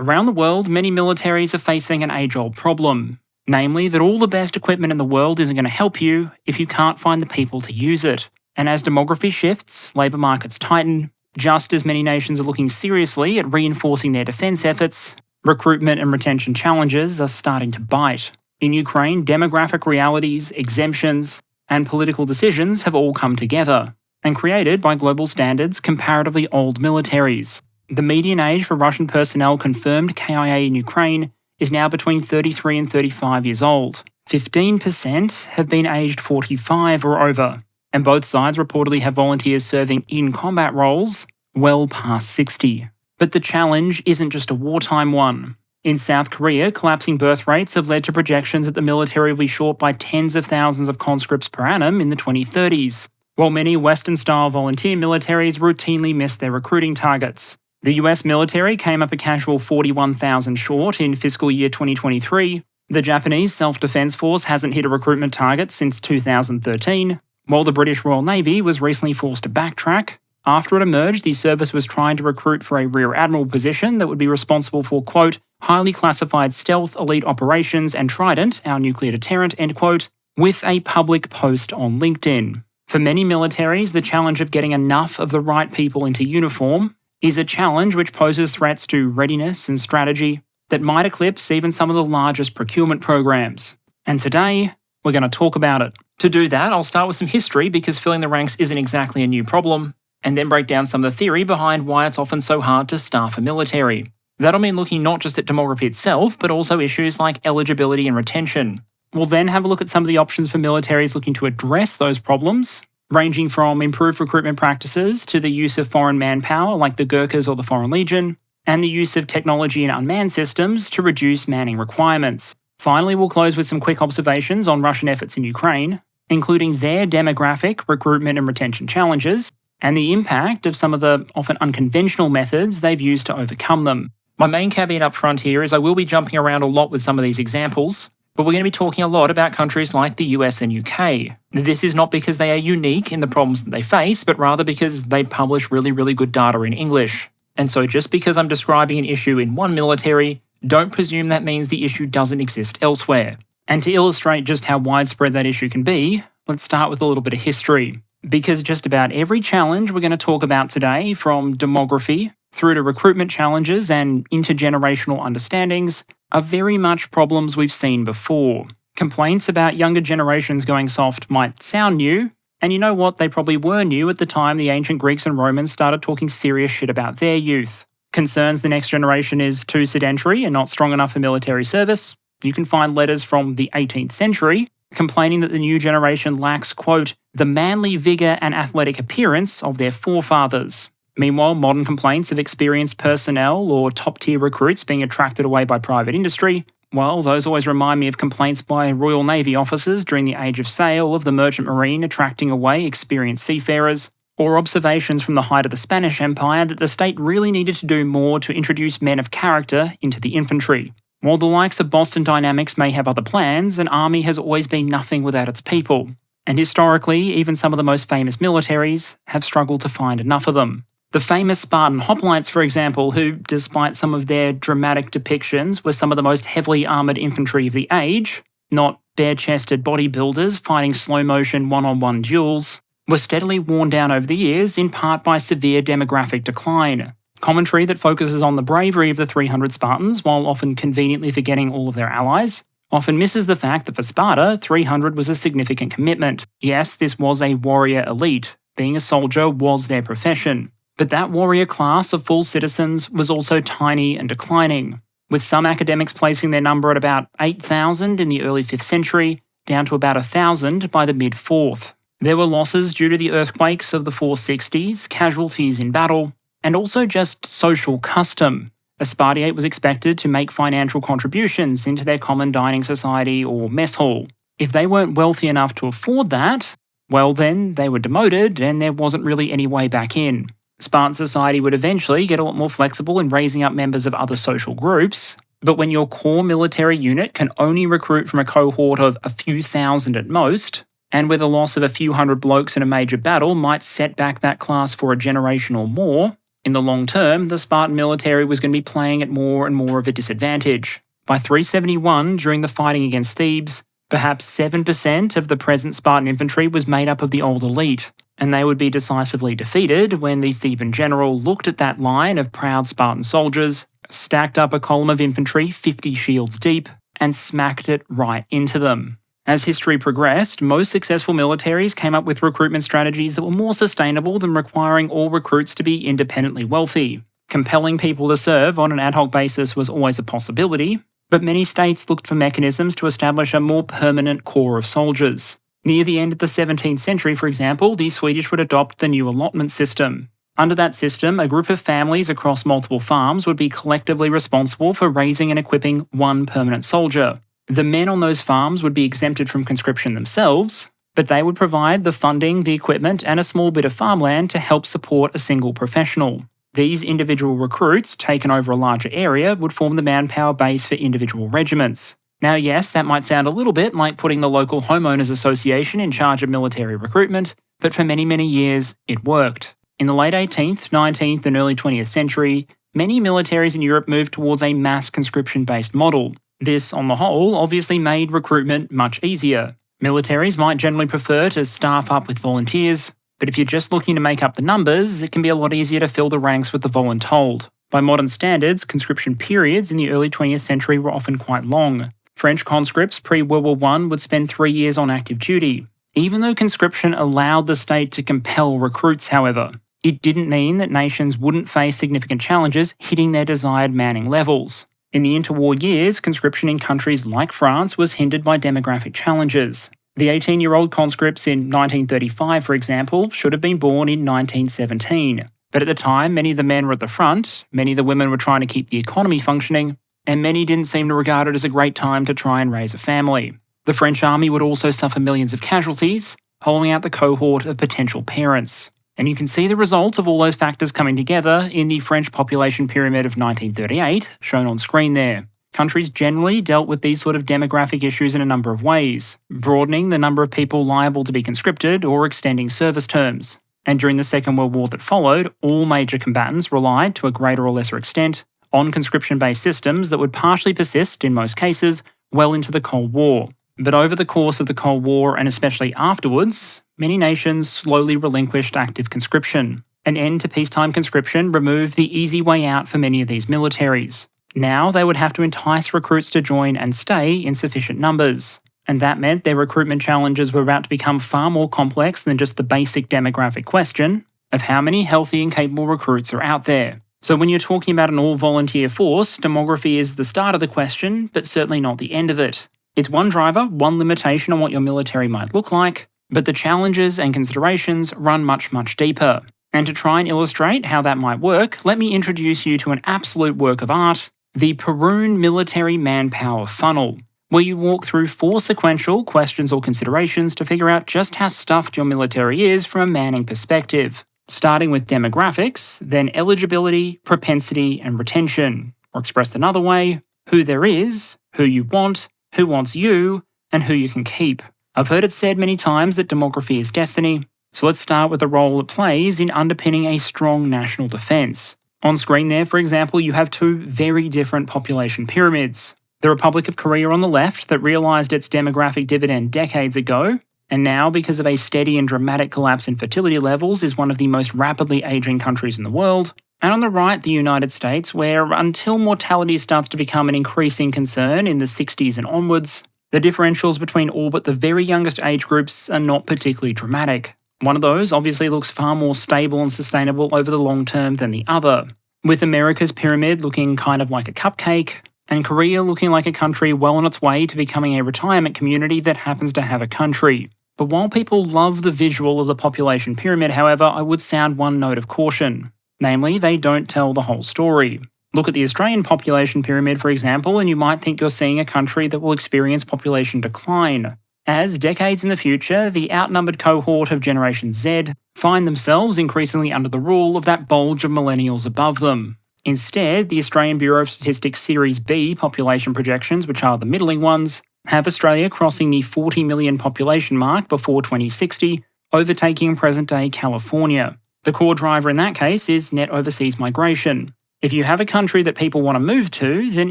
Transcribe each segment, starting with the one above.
Around the world, many militaries are facing an age-old problem, namely that all the best equipment in the world isn't going to help you if you can't find the people to use it. And as demography shifts, labour markets tighten, just as many nations are looking seriously at reinforcing their defence efforts, recruitment and retention challenges are starting to bite. In Ukraine, demographic realities, exemptions, and political decisions have all come together, and created, by global standards, comparatively old militaries. The median age for Russian personnel confirmed KIA in Ukraine is now between 33 and 35 years old. 15% have been aged 45 or over, and both sides reportedly have volunteers serving in combat roles well past 60. But the challenge isn't just a wartime one. In South Korea, collapsing birth rates have led to projections that the military will be short by tens of thousands of conscripts per annum in the 2030s, while many Western-style volunteer militaries routinely miss their recruiting targets. The US military came up a casual 41,000 short in fiscal year 2023. The Japanese Self-Defense Force hasn't hit a recruitment target since 2013, while the British Royal Navy was recently forced to backtrack. After it emerged, the service was trying to recruit for a Rear Admiral position that would be responsible for, quote, highly classified stealth, elite operations, and Trident, our nuclear deterrent, end quote, with a public post on LinkedIn. For many militaries, the challenge of getting enough of the right people into uniform is a challenge which poses threats to readiness and strategy that might eclipse even some of the largest procurement programs. And today, we're going to talk about it. To do that, I'll start with some history because filling the ranks isn't exactly a new problem, and then break down some of the theory behind why it's often so hard to staff a military. That'll mean looking not just at demography itself, but also issues like eligibility and retention. We'll then have a look at some of the options for militaries looking to address those problems, ranging from improved recruitment practices to the use of foreign manpower like the Gurkhas or the Foreign Legion, and the use of technology and unmanned systems to reduce manning requirements. Finally, we'll close with some quick observations on Russian efforts in Ukraine, including their demographic, recruitment and retention challenges, and the impact of some of the often unconventional methods they've used to overcome them. My main caveat up front here is I will be jumping around a lot with some of these examples, but we're going to be talking a lot about countries like the US and UK. This is not because they are unique in the problems that they face, but rather because they publish really good data in English. And so just because I'm describing an issue in one military, don't presume that means the issue doesn't exist elsewhere. And to illustrate just how widespread that issue can be, let's start with a little bit of history. Because just about every challenge we're going to talk about today, from demography through to recruitment challenges and intergenerational understandings, are very much problems we've seen before. Complaints about younger generations going soft might sound new, and you know what, they probably were new at the time the ancient Greeks and Romans started talking serious shit about their youth. Concerns the next generation is too sedentary and not strong enough for military service. You can find letters from the 18th century complaining that the new generation lacks, quote, the manly vigour and athletic appearance of their forefathers. Meanwhile, modern complaints of experienced personnel or top-tier recruits being attracted away by private industry, well, those always remind me of complaints by Royal Navy officers during the Age of Sail of the Merchant Marine attracting away experienced seafarers, or observations from the height of the Spanish Empire that the state really needed to do more to introduce men of character into the infantry. While the likes of Boston Dynamics may have other plans, an army has always been nothing without its people. And historically, even some of the most famous militaries have struggled to find enough of them. The famous Spartan hoplites, for example, who, despite some of their dramatic depictions, were some of the most heavily armoured infantry of the age, not bare-chested bodybuilders fighting slow-motion one-on-one duels, were steadily worn down over the years, in part by severe demographic decline. Commentary that focuses on the bravery of the 300 Spartans, while often conveniently forgetting all of their allies, often misses the fact that for Sparta, 300 was a significant commitment. Yes, this was a warrior elite. Being a soldier was their profession. But that warrior class of full citizens was also tiny and declining, with some academics placing their number at about 8,000 in the early 5th century, down to about 1,000 by the mid-4th. There were losses due to the earthquakes of the 460s, casualties in battle, and also just social custom. A Spartiate was expected to make financial contributions into their common dining society or mess hall. If they weren't wealthy enough to afford that, well then, they were demoted and there wasn't really any way back in. Spartan society would eventually get a lot more flexible in raising up members of other social groups, but when your core military unit can only recruit from a cohort of a few thousand at most, and where the loss of a few hundred blokes in a major battle might set back that class for a generation or more, In the long term, the Spartan military was going to be playing at more and more of a disadvantage. By 371, during the fighting against Thebes, perhaps 7% of the present Spartan infantry was made up of the old elite, and they would be decisively defeated when the Theban general looked at that line of proud Spartan soldiers, stacked up a column of infantry 50 shields deep, and smacked it right into them. As history progressed, most successful militaries came up with recruitment strategies that were more sustainable than requiring all recruits to be independently wealthy. Compelling people to serve on an ad hoc basis was always a possibility, but many states looked for mechanisms to establish a more permanent core of soldiers. Near the end of the 17th century, for example, the Swedish would adopt the new allotment system. Under that system, a group of families across multiple farms would be collectively responsible for raising and equipping one permanent soldier. The men on those farms would be exempted from conscription themselves, but they would provide the funding, the equipment, and a small bit of farmland to help support a single professional. These individual recruits, taken over a larger area, would form the manpower base for individual regiments. Now, yes, that might sound a little bit like putting the local homeowners association in charge of military recruitment, but for many, many years, it worked. In the late 18th, 19th, and early 20th century, many militaries in Europe moved towards a mass conscription-based model. This, on the whole, obviously made recruitment much easier. Militaries might generally prefer to staff up with volunteers, but if you're just looking to make up the numbers, it can be a lot easier to fill the ranks with the voluntold. By modern standards, conscription periods in the early 20th century were often quite long. French conscripts pre-World War I would spend 3 years on active duty. Even though conscription allowed the state to compel recruits, however, it didn't mean that nations wouldn't face significant challenges hitting their desired manning levels. In the interwar years, conscription in countries like France was hindered by demographic challenges. The 18-year-old conscripts in 1935, for example, should have been born in 1917. But at the time, many of the men were at the front, many of the women were trying to keep the economy functioning, and many didn't seem to regard it as a great time to try and raise a family. The French army would also suffer millions of casualties, hollowing out the cohort of potential parents. And you can see the result of all those factors coming together in the French population pyramid of 1938, shown on screen there. Countries generally dealt with these sort of demographic issues in a number of ways, broadening the number of people liable to be conscripted or extending service terms. And during the Second World War that followed, all major combatants relied, to a greater or lesser extent, on conscription-based systems that would partially persist, in most cases, well into the Cold War. But over the course of the Cold War, and especially afterwards, many nations slowly relinquished active conscription. An end to peacetime conscription removed the easy way out for many of these militaries. Now they would have to entice recruits to join and stay in sufficient numbers. And that meant their recruitment challenges were about to become far more complex than just the basic demographic question of how many healthy and capable recruits are out there. So when you're talking about an all-volunteer force, demography is the start of the question, but certainly not the end of it. It's one driver, one limitation on what your military might look like, but the challenges and considerations run much, much deeper. And to try and illustrate how that might work, let me introduce you to an absolute work of art, the Perun Military Manpower Funnel, where you walk through 4 sequential questions or considerations to figure out just how stuffed your military is from a manning perspective, starting with demographics, then eligibility, propensity, and retention, or expressed another way, who there is, who you want, who wants you, and who you can keep. I've heard it said many times that demography is destiny, so let's start with the role it plays in underpinning a strong national defence. On screen there, for example, you have 2 very different population pyramids. The Republic of Korea on the left that realised its demographic dividend decades ago, and now, because of a steady and dramatic collapse in fertility levels, is one of the most rapidly ageing countries in the world. And on the right, the United States, where until mortality starts to become an increasing concern in the 60s and onwards, the differentials between all but the very youngest age groups are not particularly dramatic. One of those obviously looks far more stable and sustainable over the long term than the other, with America's pyramid looking kind of like a cupcake, and Korea looking like a country well on its way to becoming a retirement community that happens to have a country. But while people love the visual of the population pyramid, however, I would sound one note of caution. Namely, they don't tell the whole story. Look at the Australian population pyramid, for example, and you might think you're seeing a country that will experience population decline, as decades in the future, the outnumbered cohort of Generation Z find themselves increasingly under the rule of that bulge of millennials above them. Instead, the Australian Bureau of Statistics Series B population projections, which are the middling ones, have Australia crossing the 40 million population mark before 2060, overtaking present-day California. The core driver in that case is net overseas migration. If you have a country that people want to move to, then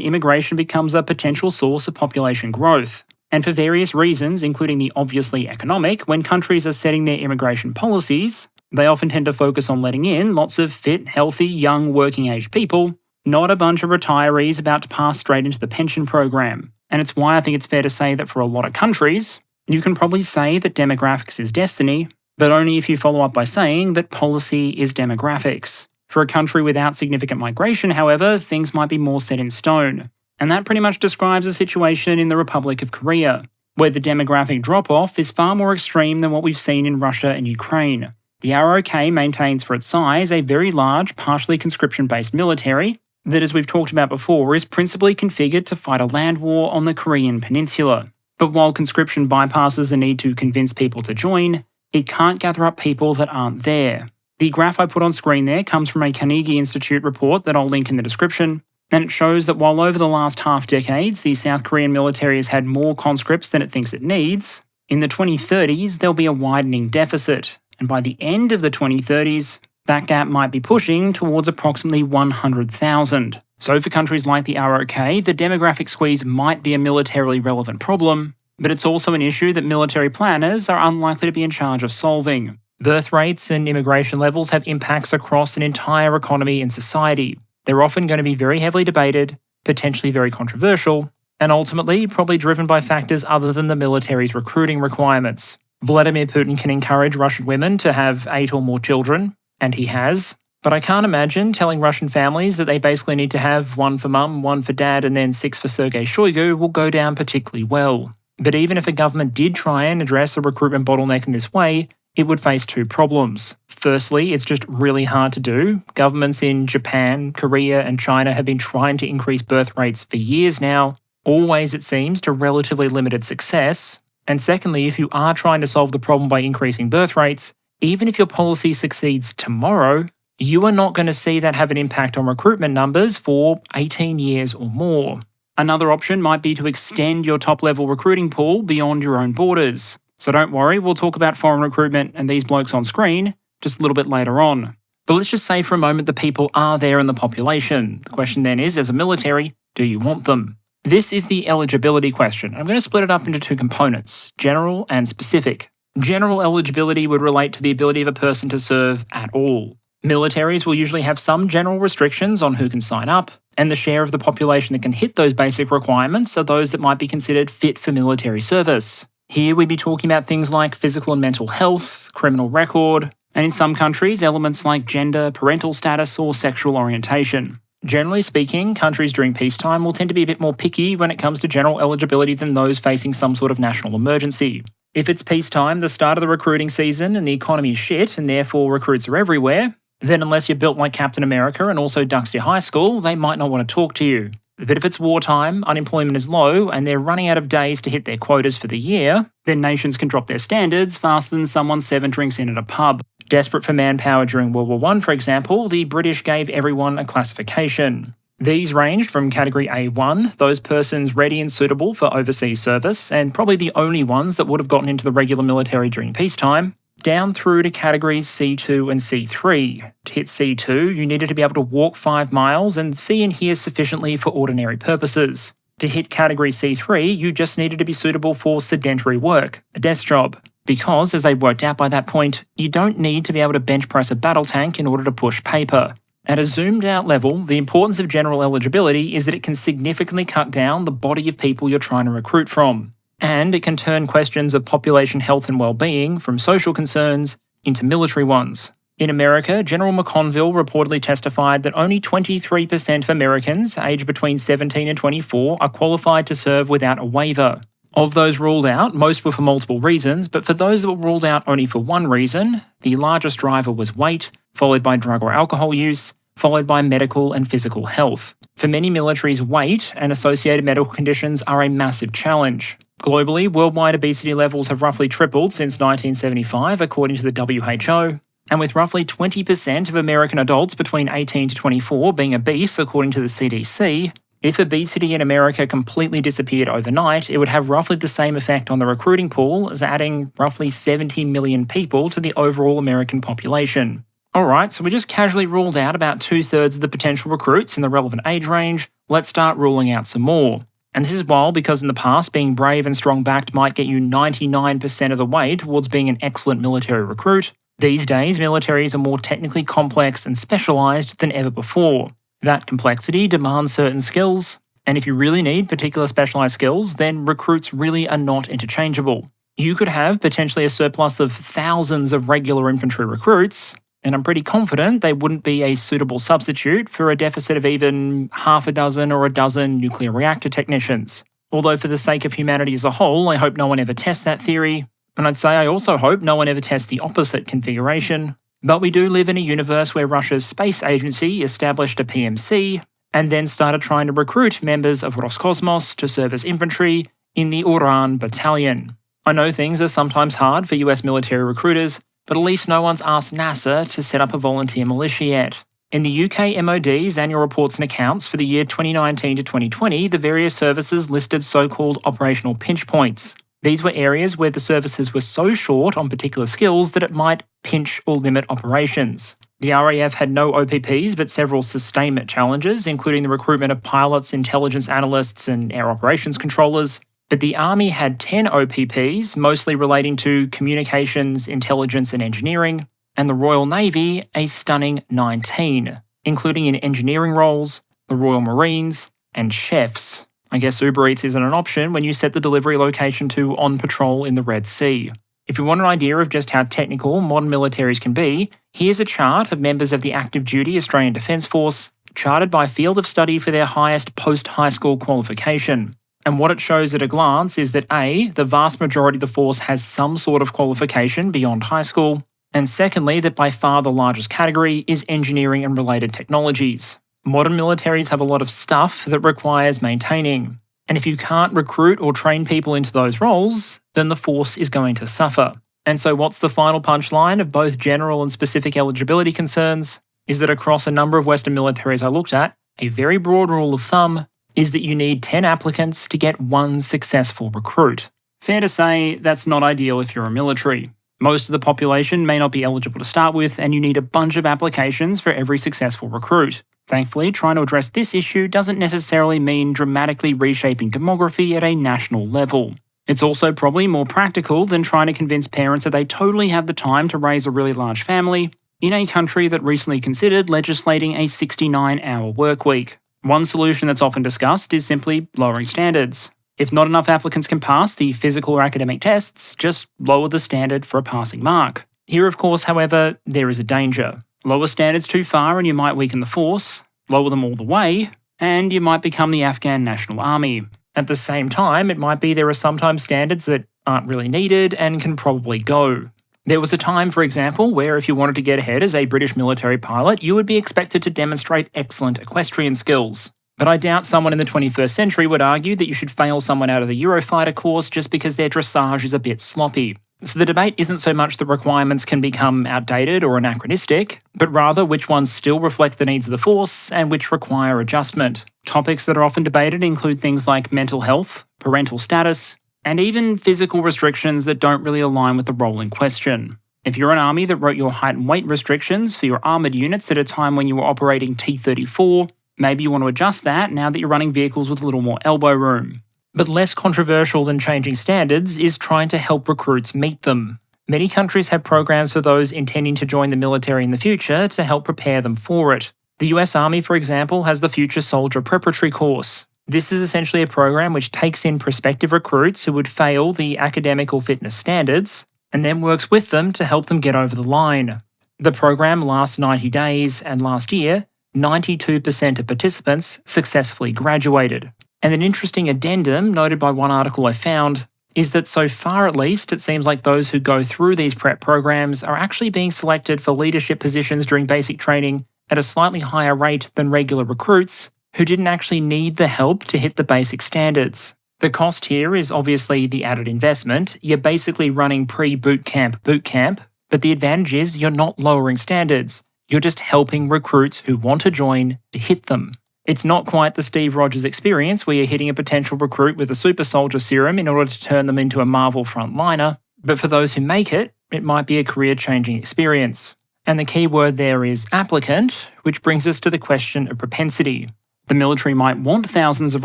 immigration becomes a potential source of population growth. And for various reasons, including the obviously economic, when countries are setting their immigration policies, they often tend to focus on letting in lots of fit, healthy, young, working-age people, not a bunch of retirees about to pass straight into the pension program. And it's why I think it's fair to say that for a lot of countries, you can probably say that demographics is destiny, but only if you follow up by saying that policy is demographics. For a country without significant migration, however, things might be more set in stone. And that pretty much describes the situation in the Republic of Korea, where the demographic drop-off is far more extreme than what we've seen in Russia and Ukraine. The ROK maintains for its size a very large, partially conscription-based military that, as we've talked about before, is principally configured to fight a land war on the Korean peninsula. But while conscription bypasses the need to convince people to join, it can't gather up people that aren't there. The graph I put on screen there comes from a Carnegie Institute report that I'll link in the description, and it shows that while over the last half-decades the South Korean military has had more conscripts than it thinks it needs, in the 2030s there'll be a widening deficit, and by the end of the 2030s, that gap might be pushing towards approximately 100,000. So for countries like the ROK, the demographic squeeze might be a militarily relevant problem, but it's also an issue that military planners are unlikely to be in charge of solving. Birth rates and immigration levels have impacts across an entire economy and society. They're often going to be very heavily debated, potentially very controversial, and ultimately probably driven by factors other than the military's recruiting requirements. Vladimir Putin can encourage Russian women to have 8 or more children, and he has, but I can't imagine telling Russian families that they basically need to have 1 for mum, 1 for dad, and then 6 for Sergei Shoigu will go down particularly well. But even if a government did try and address a recruitment bottleneck in this way, it would face 2 problems. Firstly, it's just really hard to do. Governments in Japan, Korea, and China have been trying to increase birth rates for years now, always it seems to relatively limited success. And secondly, if you are trying to solve the problem by increasing birth rates, even if your policy succeeds tomorrow, you are not going to see that have an impact on recruitment numbers for 18 years or more. Another option might be to extend your top-level recruiting pool beyond your own borders. So don't worry, we'll talk about foreign recruitment and these blokes on screen just a little bit later on. But let's just say for a moment that people are there in the population. The question then is, as a military, do you want them? This is the eligibility question. I'm going to split it up into 2 components, general and specific. General eligibility would relate to the ability of a person to serve at all. Militaries will usually have some general restrictions on who can sign up, and the share of the population that can hit those basic requirements are those that might be considered fit for military service. Here we'd be talking about things like physical and mental health, criminal record, and in some countries, elements like gender, parental status, or sexual orientation. Generally speaking, countries during peacetime will tend to be a bit more picky when it comes to general eligibility than those facing some sort of national emergency. If it's peacetime, the start of the recruiting season, and the economy is shit, and therefore recruits are everywhere, then unless you're built like Captain America and also ducks your high school, they might not want to talk to you. But if it's wartime, unemployment is low, and they're running out of days to hit their quotas for the year, then nations can drop their standards faster than someone 7 drinks in at a pub. Desperate for manpower during World War I, for example, the British gave everyone a classification. These ranged from Category A1, those persons ready and suitable for overseas service, and probably the only ones that would have gotten into the regular military during peacetime, down through to Categories C2 and C3. To hit C2, you needed to be able to walk 5 miles and see and hear sufficiently for ordinary purposes. To hit Category C3, you just needed to be suitable for sedentary work, a desk job. Because, as they worked out by that point, you don't need to be able to bench press a battle tank in order to push paper. At a zoomed out level, the importance of general eligibility is that it can significantly cut down the body of people you're trying to recruit from. And it can turn questions of population health and well-being from social concerns into military ones. In America, General McConville reportedly testified that only 23% of Americans aged between 17 and 24 are qualified to serve without a waiver. Of those ruled out, most were for multiple reasons, but for those that were ruled out only for one reason, the largest driver was weight, followed by drug or alcohol use, followed by medical and physical health. For many militaries, weight and associated medical conditions are a massive challenge. Globally, worldwide obesity levels have roughly tripled since 1975, according to the WHO, and with roughly 20% of American adults between 18 to 24 being obese, according to the CDC, if obesity in America completely disappeared overnight, it would have roughly the same effect on the recruiting pool as adding roughly 70 million people to the overall American population. Alright, so we just casually ruled out about 2/3 of the potential recruits in the relevant age range. Let's start ruling out some more. And this is wild because in the past, being brave and strong backed might get you 99% of the way towards being an excellent military recruit. These days, militaries are more technically complex and specialised than ever before. That complexity demands certain skills, and if you really need particular specialised skills, then recruits really are not interchangeable. You could have potentially a surplus of thousands of regular infantry recruits, and I'm pretty confident they wouldn't be a suitable substitute for a deficit of even half a dozen or a dozen nuclear reactor technicians. Although for the sake of humanity as a whole, I hope no one ever tests that theory, and I'd say I also hope no one ever tests the opposite configuration. But we do live in a universe where Russia's space agency established a PMC, and then started trying to recruit members of Roscosmos to serve as infantry in the Uran battalion. I know things are sometimes hard for US military recruiters, but at least no one's asked NASA to set up a volunteer militia yet. In the UK MOD's annual reports and accounts for the year 2019 to 2020, the various services listed so-called operational pinch points. These were areas where the services were so short on particular skills that it might pinch or limit operations. The RAF had no OPPs but several sustainment challenges, including the recruitment of pilots, intelligence analysts, and air operations controllers. But the Army had 10 OPPs, mostly relating to communications, intelligence, and engineering, and the Royal Navy a stunning 19, including in engineering roles, the Royal Marines, and chefs. I guess Uber Eats isn't an option when you set the delivery location to on patrol in the Red Sea. If you want an idea of just how technical modern militaries can be, here's a chart of members of the active duty Australian Defence Force, charted by field of study for their highest post-high school qualification. And what it shows at a glance is that A, the vast majority of the force has some sort of qualification beyond high school, and secondly, that by far the largest category is engineering and related technologies. Modern militaries have a lot of stuff that requires maintaining, and if you can't recruit or train people into those roles, then the force is going to suffer. And so what's the final punchline of both general and specific eligibility concerns is that across a number of Western militaries I looked at, a very broad rule of thumb is that you need 10 applicants to get one successful recruit. Fair to say, that's not ideal if you're a military. Most of the population may not be eligible to start with, and you need a bunch of applications for every successful recruit. Thankfully, trying to address this issue doesn't necessarily mean dramatically reshaping demography at a national level. It's also probably more practical than trying to convince parents that they totally have the time to raise a really large family in a country that recently considered legislating a 69-hour workweek. One solution that's often discussed is simply lowering standards. If not enough applicants can pass the physical or academic tests, just lower the standard for a passing mark. Here, of course, however, there is a danger. Lower standards too far and you might weaken the force, lower them all the way, and you might become the Afghan National Army. At the same time, it might be there are sometimes standards that aren't really needed and can probably go. There was a time, for example, where if you wanted to get ahead as a British military pilot, you would be expected to demonstrate excellent equestrian skills. But I doubt someone in the 21st century would argue that you should fail someone out of the Eurofighter course just because their dressage is a bit sloppy. So the debate isn't so much that requirements can become outdated or anachronistic, but rather which ones still reflect the needs of the force and which require adjustment. Topics that are often debated include things like mental health, parental status, and even physical restrictions that don't really align with the role in question. If you're an army that wrote your height and weight restrictions for your armoured units at a time when you were operating T-34, maybe you want to adjust that now that you're running vehicles with a little more elbow room. But less controversial than changing standards is trying to help recruits meet them. Many countries have programs for those intending to join the military in the future to help prepare them for it. The US Army, for example, has the Future Soldier Preparatory Course. This is essentially a program which takes in prospective recruits who would fail the academic or fitness standards, and then works with them to help them get over the line. The program lasts 90 days, and last year, 92% of participants successfully graduated. And an interesting addendum noted by one article I found is that so far at least, it seems like those who go through these prep programs are actually being selected for leadership positions during basic training at a slightly higher rate than regular recruits who didn't actually need the help to hit the basic standards. The cost here is obviously the added investment. You're basically running pre-boot camp boot camp, but the advantage is you're not lowering standards. You're just helping recruits who want to join to hit them. It's not quite the Steve Rogers experience where you're hitting a potential recruit with a super soldier serum in order to turn them into a Marvel frontliner, but for those who make it, it might be a career-changing experience. And the key word there is applicant, which brings us to the question of propensity. The military might want thousands of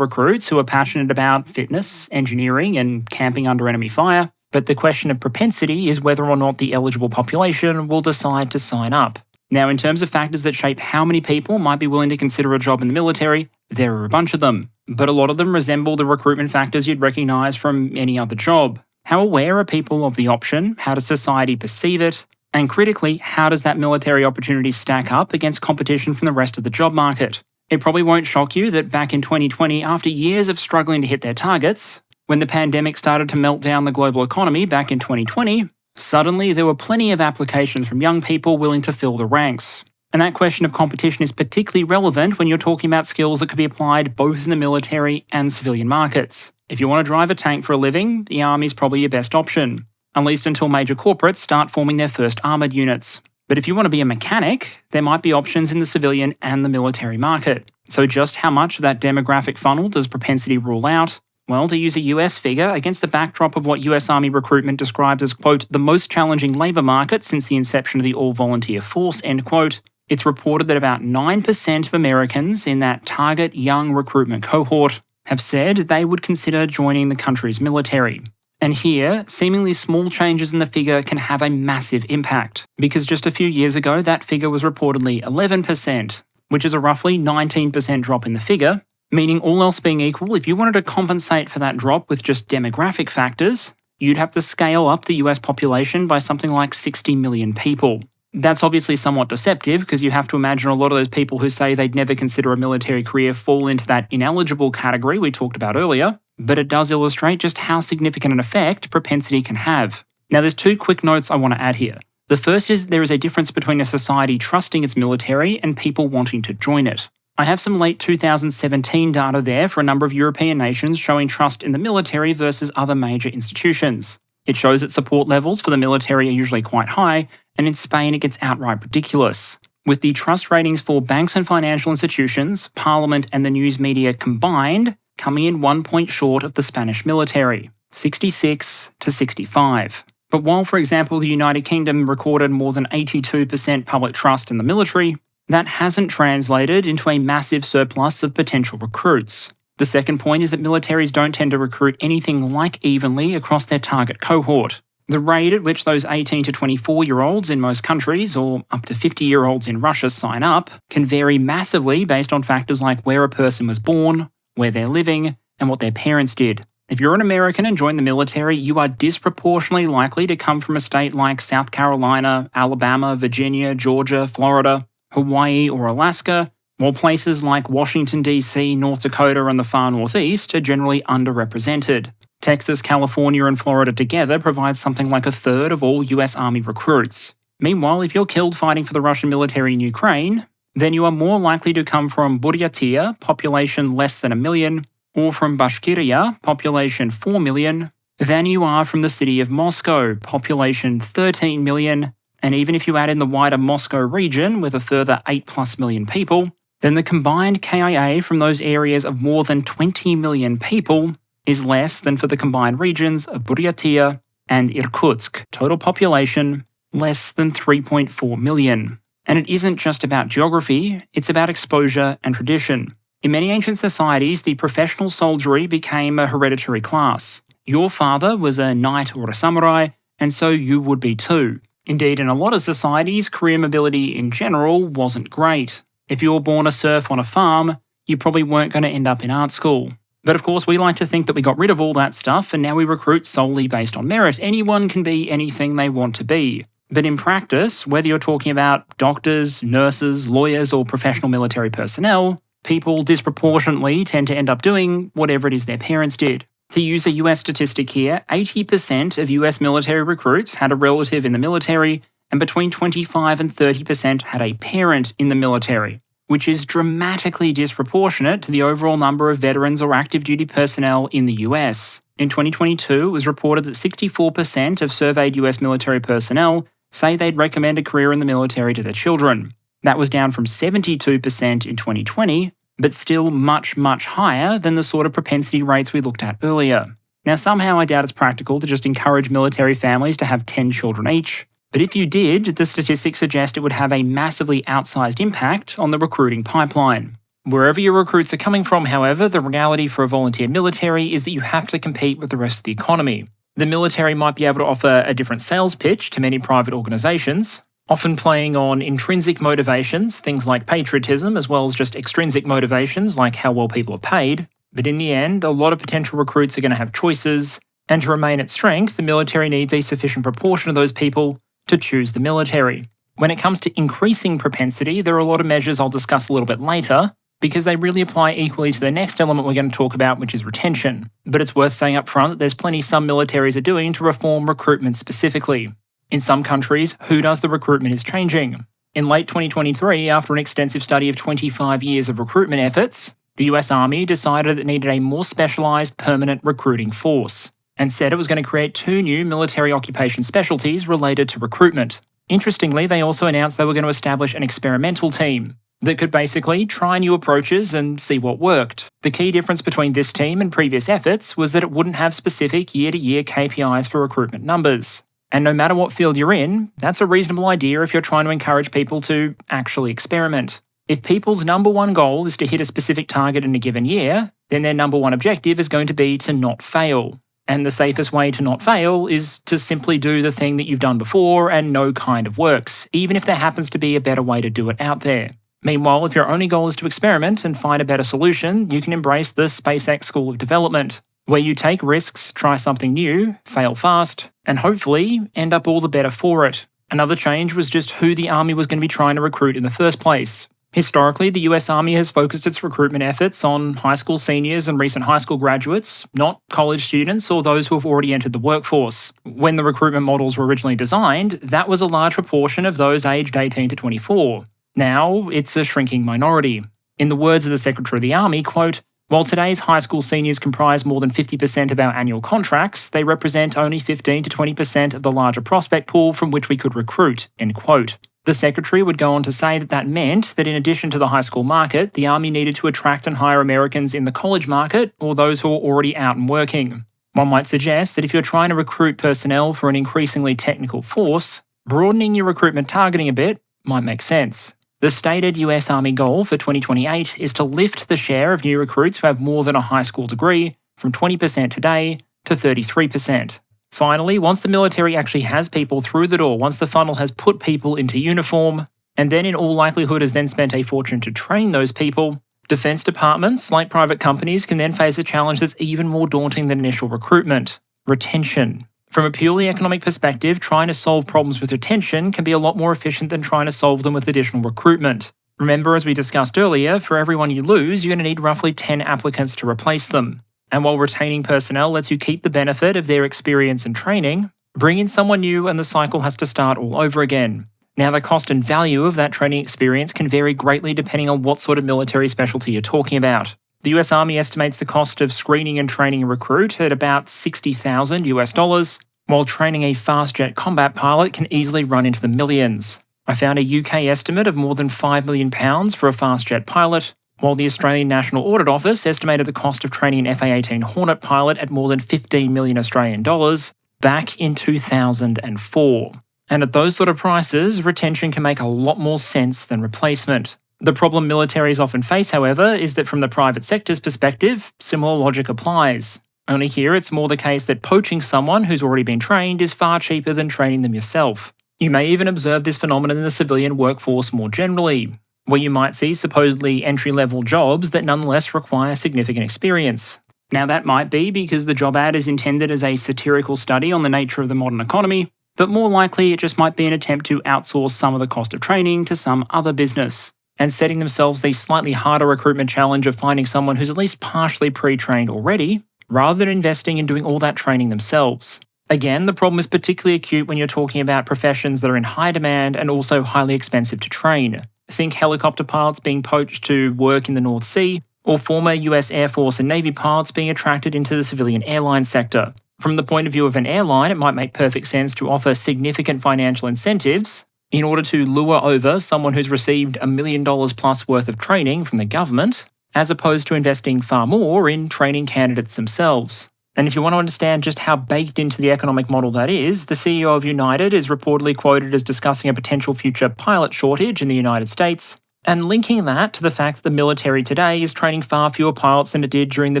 recruits who are passionate about fitness, engineering, and camping under enemy fire, but the question of propensity is whether or not the eligible population will decide to sign up. Now, in terms of factors that shape how many people might be willing to consider a job in the military, there are a bunch of them, but a lot of them resemble the recruitment factors you'd recognise from any other job. How aware are people of the option? How does society perceive it? And critically, how does that military opportunity stack up against competition from the rest of the job market? It probably won't shock you that back in 2020, after years of struggling to hit their targets, when the pandemic started to melt down the global economy back in 2020, suddenly there were plenty of applications from young people willing to fill the ranks. And that question of competition is particularly relevant when you're talking about skills that could be applied both in the military and civilian markets. If you want to drive a tank for a living, the Army is probably your best option, at least until major corporates start forming their first armoured units. But if you want to be a mechanic, there might be options in the civilian and the military market. So just how much of that demographic funnel does propensity rule out? Well, to use a US figure, against the backdrop of what US Army recruitment describes as, quote, the most challenging labour market since the inception of the all-volunteer force, end quote, it's reported that about 9% of Americans in that target young recruitment cohort have said they would consider joining the country's military. And here, seemingly small changes in the figure can have a massive impact, because just a few years ago that figure was reportedly 11%, which is a roughly 19% drop in the figure, meaning all else being equal, if you wanted to compensate for that drop with just demographic factors, you'd have to scale up the US population by something like 60 million people. That's obviously somewhat deceptive because you have to imagine a lot of those people who say they'd never consider a military career fall into that ineligible category we talked about earlier, but it does illustrate just how significant an effect propensity can have. Now, there's two quick notes I want to add here. The first is there is a difference between a society trusting its military and people wanting to join it. I have some late 2017 data there for a number of European nations showing trust in the military versus other major institutions. It shows that support levels for the military are usually quite high, and in Spain it gets outright ridiculous, with the trust ratings for banks and financial institutions, parliament and the news media combined coming in 1 point short of the Spanish military, 66 to 65. But while, for example, the United Kingdom recorded more than 82% public trust in the military, that hasn't translated into a massive surplus of potential recruits. The second point is that militaries don't tend to recruit anything like evenly across their target cohort. The rate at which those 18 to 24-year-olds in most countries, or up to 50-year-olds in Russia, sign up can vary massively based on factors like where a person was born, where they're living, and what their parents did. If you're an American and join the military, you are disproportionately likely to come from a state like South Carolina, Alabama, Virginia, Georgia, Florida, Hawaii, or Alaska, while places like Washington, D.C., North Dakota, and the far northeast are generally underrepresented. Texas, California, and Florida together provide something like a third of all US Army recruits. Meanwhile, if you're killed fighting for the Russian military in Ukraine, then you are more likely to come from Buryatia, population less than 1 million, or from Bashkiria, population 4 million, than you are from the city of Moscow, population 13 million, and even if you add in the wider Moscow region with a further 8+ million people, then the combined KIA from those areas of more than 20 million people is less than for the combined regions of Buryatia and Irkutsk, total population less than 3.4 million. And it isn't just about geography, it's about exposure and tradition. In many ancient societies, the professional soldiery became a hereditary class. Your father was a knight or a samurai, and so you would be too. Indeed, in a lot of societies, career mobility in general wasn't great. If you were born a serf on a farm, you probably weren't going to end up in art school. But of course, we like to think that we got rid of all that stuff and now we recruit solely based on merit. Anyone can be anything they want to be. But in practice, whether you're talking about doctors, nurses, lawyers, or professional military personnel, people disproportionately tend to end up doing whatever it is their parents did. To use a US statistic here, 80% of US military recruits had a relative in the military, and between 25 and 30% had a parent in the military, which is dramatically disproportionate to the overall number of veterans or active duty personnel in the US. In 2022, it was reported that 64% of surveyed US military personnel say they'd recommend a career in the military to their children. That was down from 72% in 2020, but still much, much higher than the sort of propensity rates we looked at earlier. Now, somehow I doubt it's practical to just encourage military families to have 10 children each, But if you did, the statistics suggest it would have a massively outsized impact on the recruiting pipeline. Wherever your recruits are coming from, however, the reality for a volunteer military is that you have to compete with the rest of the economy. The military might be able to offer a different sales pitch to many private organisations, often playing on intrinsic motivations, things like patriotism, as well as just extrinsic motivations like how well people are paid. But in the end, a lot of potential recruits are going to have choices, and to remain at strength, the military needs a sufficient proportion of those people to choose the military. When it comes to increasing propensity, there are a lot of measures I'll discuss a little bit later, because they really apply equally to the next element we're going to talk about, which is retention. But it's worth saying up front that there's plenty some militaries are doing to reform recruitment specifically. In some countries, who does the recruitment is changing. In late 2023, after an extensive study of 25 years of recruitment efforts, the US Army decided it needed a more specialised permanent recruiting force, and said it was going to create 2 new military occupation specialties related to recruitment. Interestingly, they also announced they were going to establish an experimental team that could basically try new approaches and see what worked. The key difference between this team and previous efforts was that it wouldn't have specific year-to-year KPIs for recruitment numbers. And no matter what field you're in, that's a reasonable idea if you're trying to encourage people to actually experiment. If people's number one goal is to hit a specific target in a given year, then their number one objective is going to be to not fail. And the safest way to not fail is to simply do the thing that you've done before and know kind of works, even if there happens to be a better way to do it out there. Meanwhile, if your only goal is to experiment and find a better solution, you can embrace the SpaceX School of Development, where you take risks, try something new, fail fast, and hopefully end up all the better for it. Another change was just who the Army was going to be trying to recruit in the first place. Historically, the US Army has focused its recruitment efforts on high school seniors and recent high school graduates, not college students or those who have already entered the workforce. When the recruitment models were originally designed, that was a large proportion of those aged 18 to 24. Now, it's a shrinking minority. In the words of the Secretary of the Army, quote, "While today's high school seniors comprise more than 50% of our annual contracts, they represent only 15 to 20% of the larger prospect pool from which we could recruit," end quote. The Secretary would go on to say that meant that in addition to the high school market, the Army needed to attract and hire Americans in the college market or those who are already out and working. One might suggest that if you're trying to recruit personnel for an increasingly technical force, broadening your recruitment targeting a bit might make sense. The stated US Army goal for 2028 is to lift the share of new recruits who have more than a high school degree from 20% today to 33%. Finally, once the military actually has people through the door, once the funnel has put people into uniform, and then in all likelihood has then spent a fortune to train those people, defence departments, like private companies, can then face a challenge that's even more daunting than initial recruitment: retention. From a purely economic perspective, trying to solve problems with retention can be a lot more efficient than trying to solve them with additional recruitment. Remember, as we discussed earlier, for everyone you lose, you're going to need roughly 10 applicants to replace them. And while retaining personnel lets you keep the benefit of their experience and training, bring in someone new and the cycle has to start all over again. Now, the cost and value of that training experience can vary greatly depending on what sort of military specialty you're talking about. The US Army estimates the cost of screening and training a recruit at about $60,000, while training a fast jet combat pilot can easily run into the millions. I found a UK estimate of more than £5 million for a fast jet pilot, while the Australian National Audit Office estimated the cost of training an FA-18 Hornet pilot at more than 15 million Australian dollars back in 2004. And at those sort of prices, retention can make a lot more sense than replacement. The problem militaries often face, however, is that from the private sector's perspective, similar logic applies. Only here it's more the case that poaching someone who's already been trained is far cheaper than training them yourself. You may even observe this phenomenon in the civilian workforce more generally, where you might see supposedly entry-level jobs that nonetheless require significant experience. Now, that might be because the job ad is intended as a satirical study on the nature of the modern economy, but more likely it just might be an attempt to outsource some of the cost of training to some other business, and setting themselves the slightly harder recruitment challenge of finding someone who's at least partially pre-trained already, rather than investing in doing all that training themselves. Again, the problem is particularly acute when you're talking about professions that are in high demand and also highly expensive to train. Think helicopter pilots being poached to work in the North Sea, or former US Air Force and Navy pilots being attracted into the civilian airline sector. From the point of view of an airline, it might make perfect sense to offer significant financial incentives in order to lure over someone who's received $1 million plus worth of training from the government, as opposed to investing far more in training candidates themselves. And if you want to understand just how baked into the economic model that is, the CEO of United is reportedly quoted as discussing a potential future pilot shortage in the United States, and linking that to the fact that the military today is training far fewer pilots than it did during the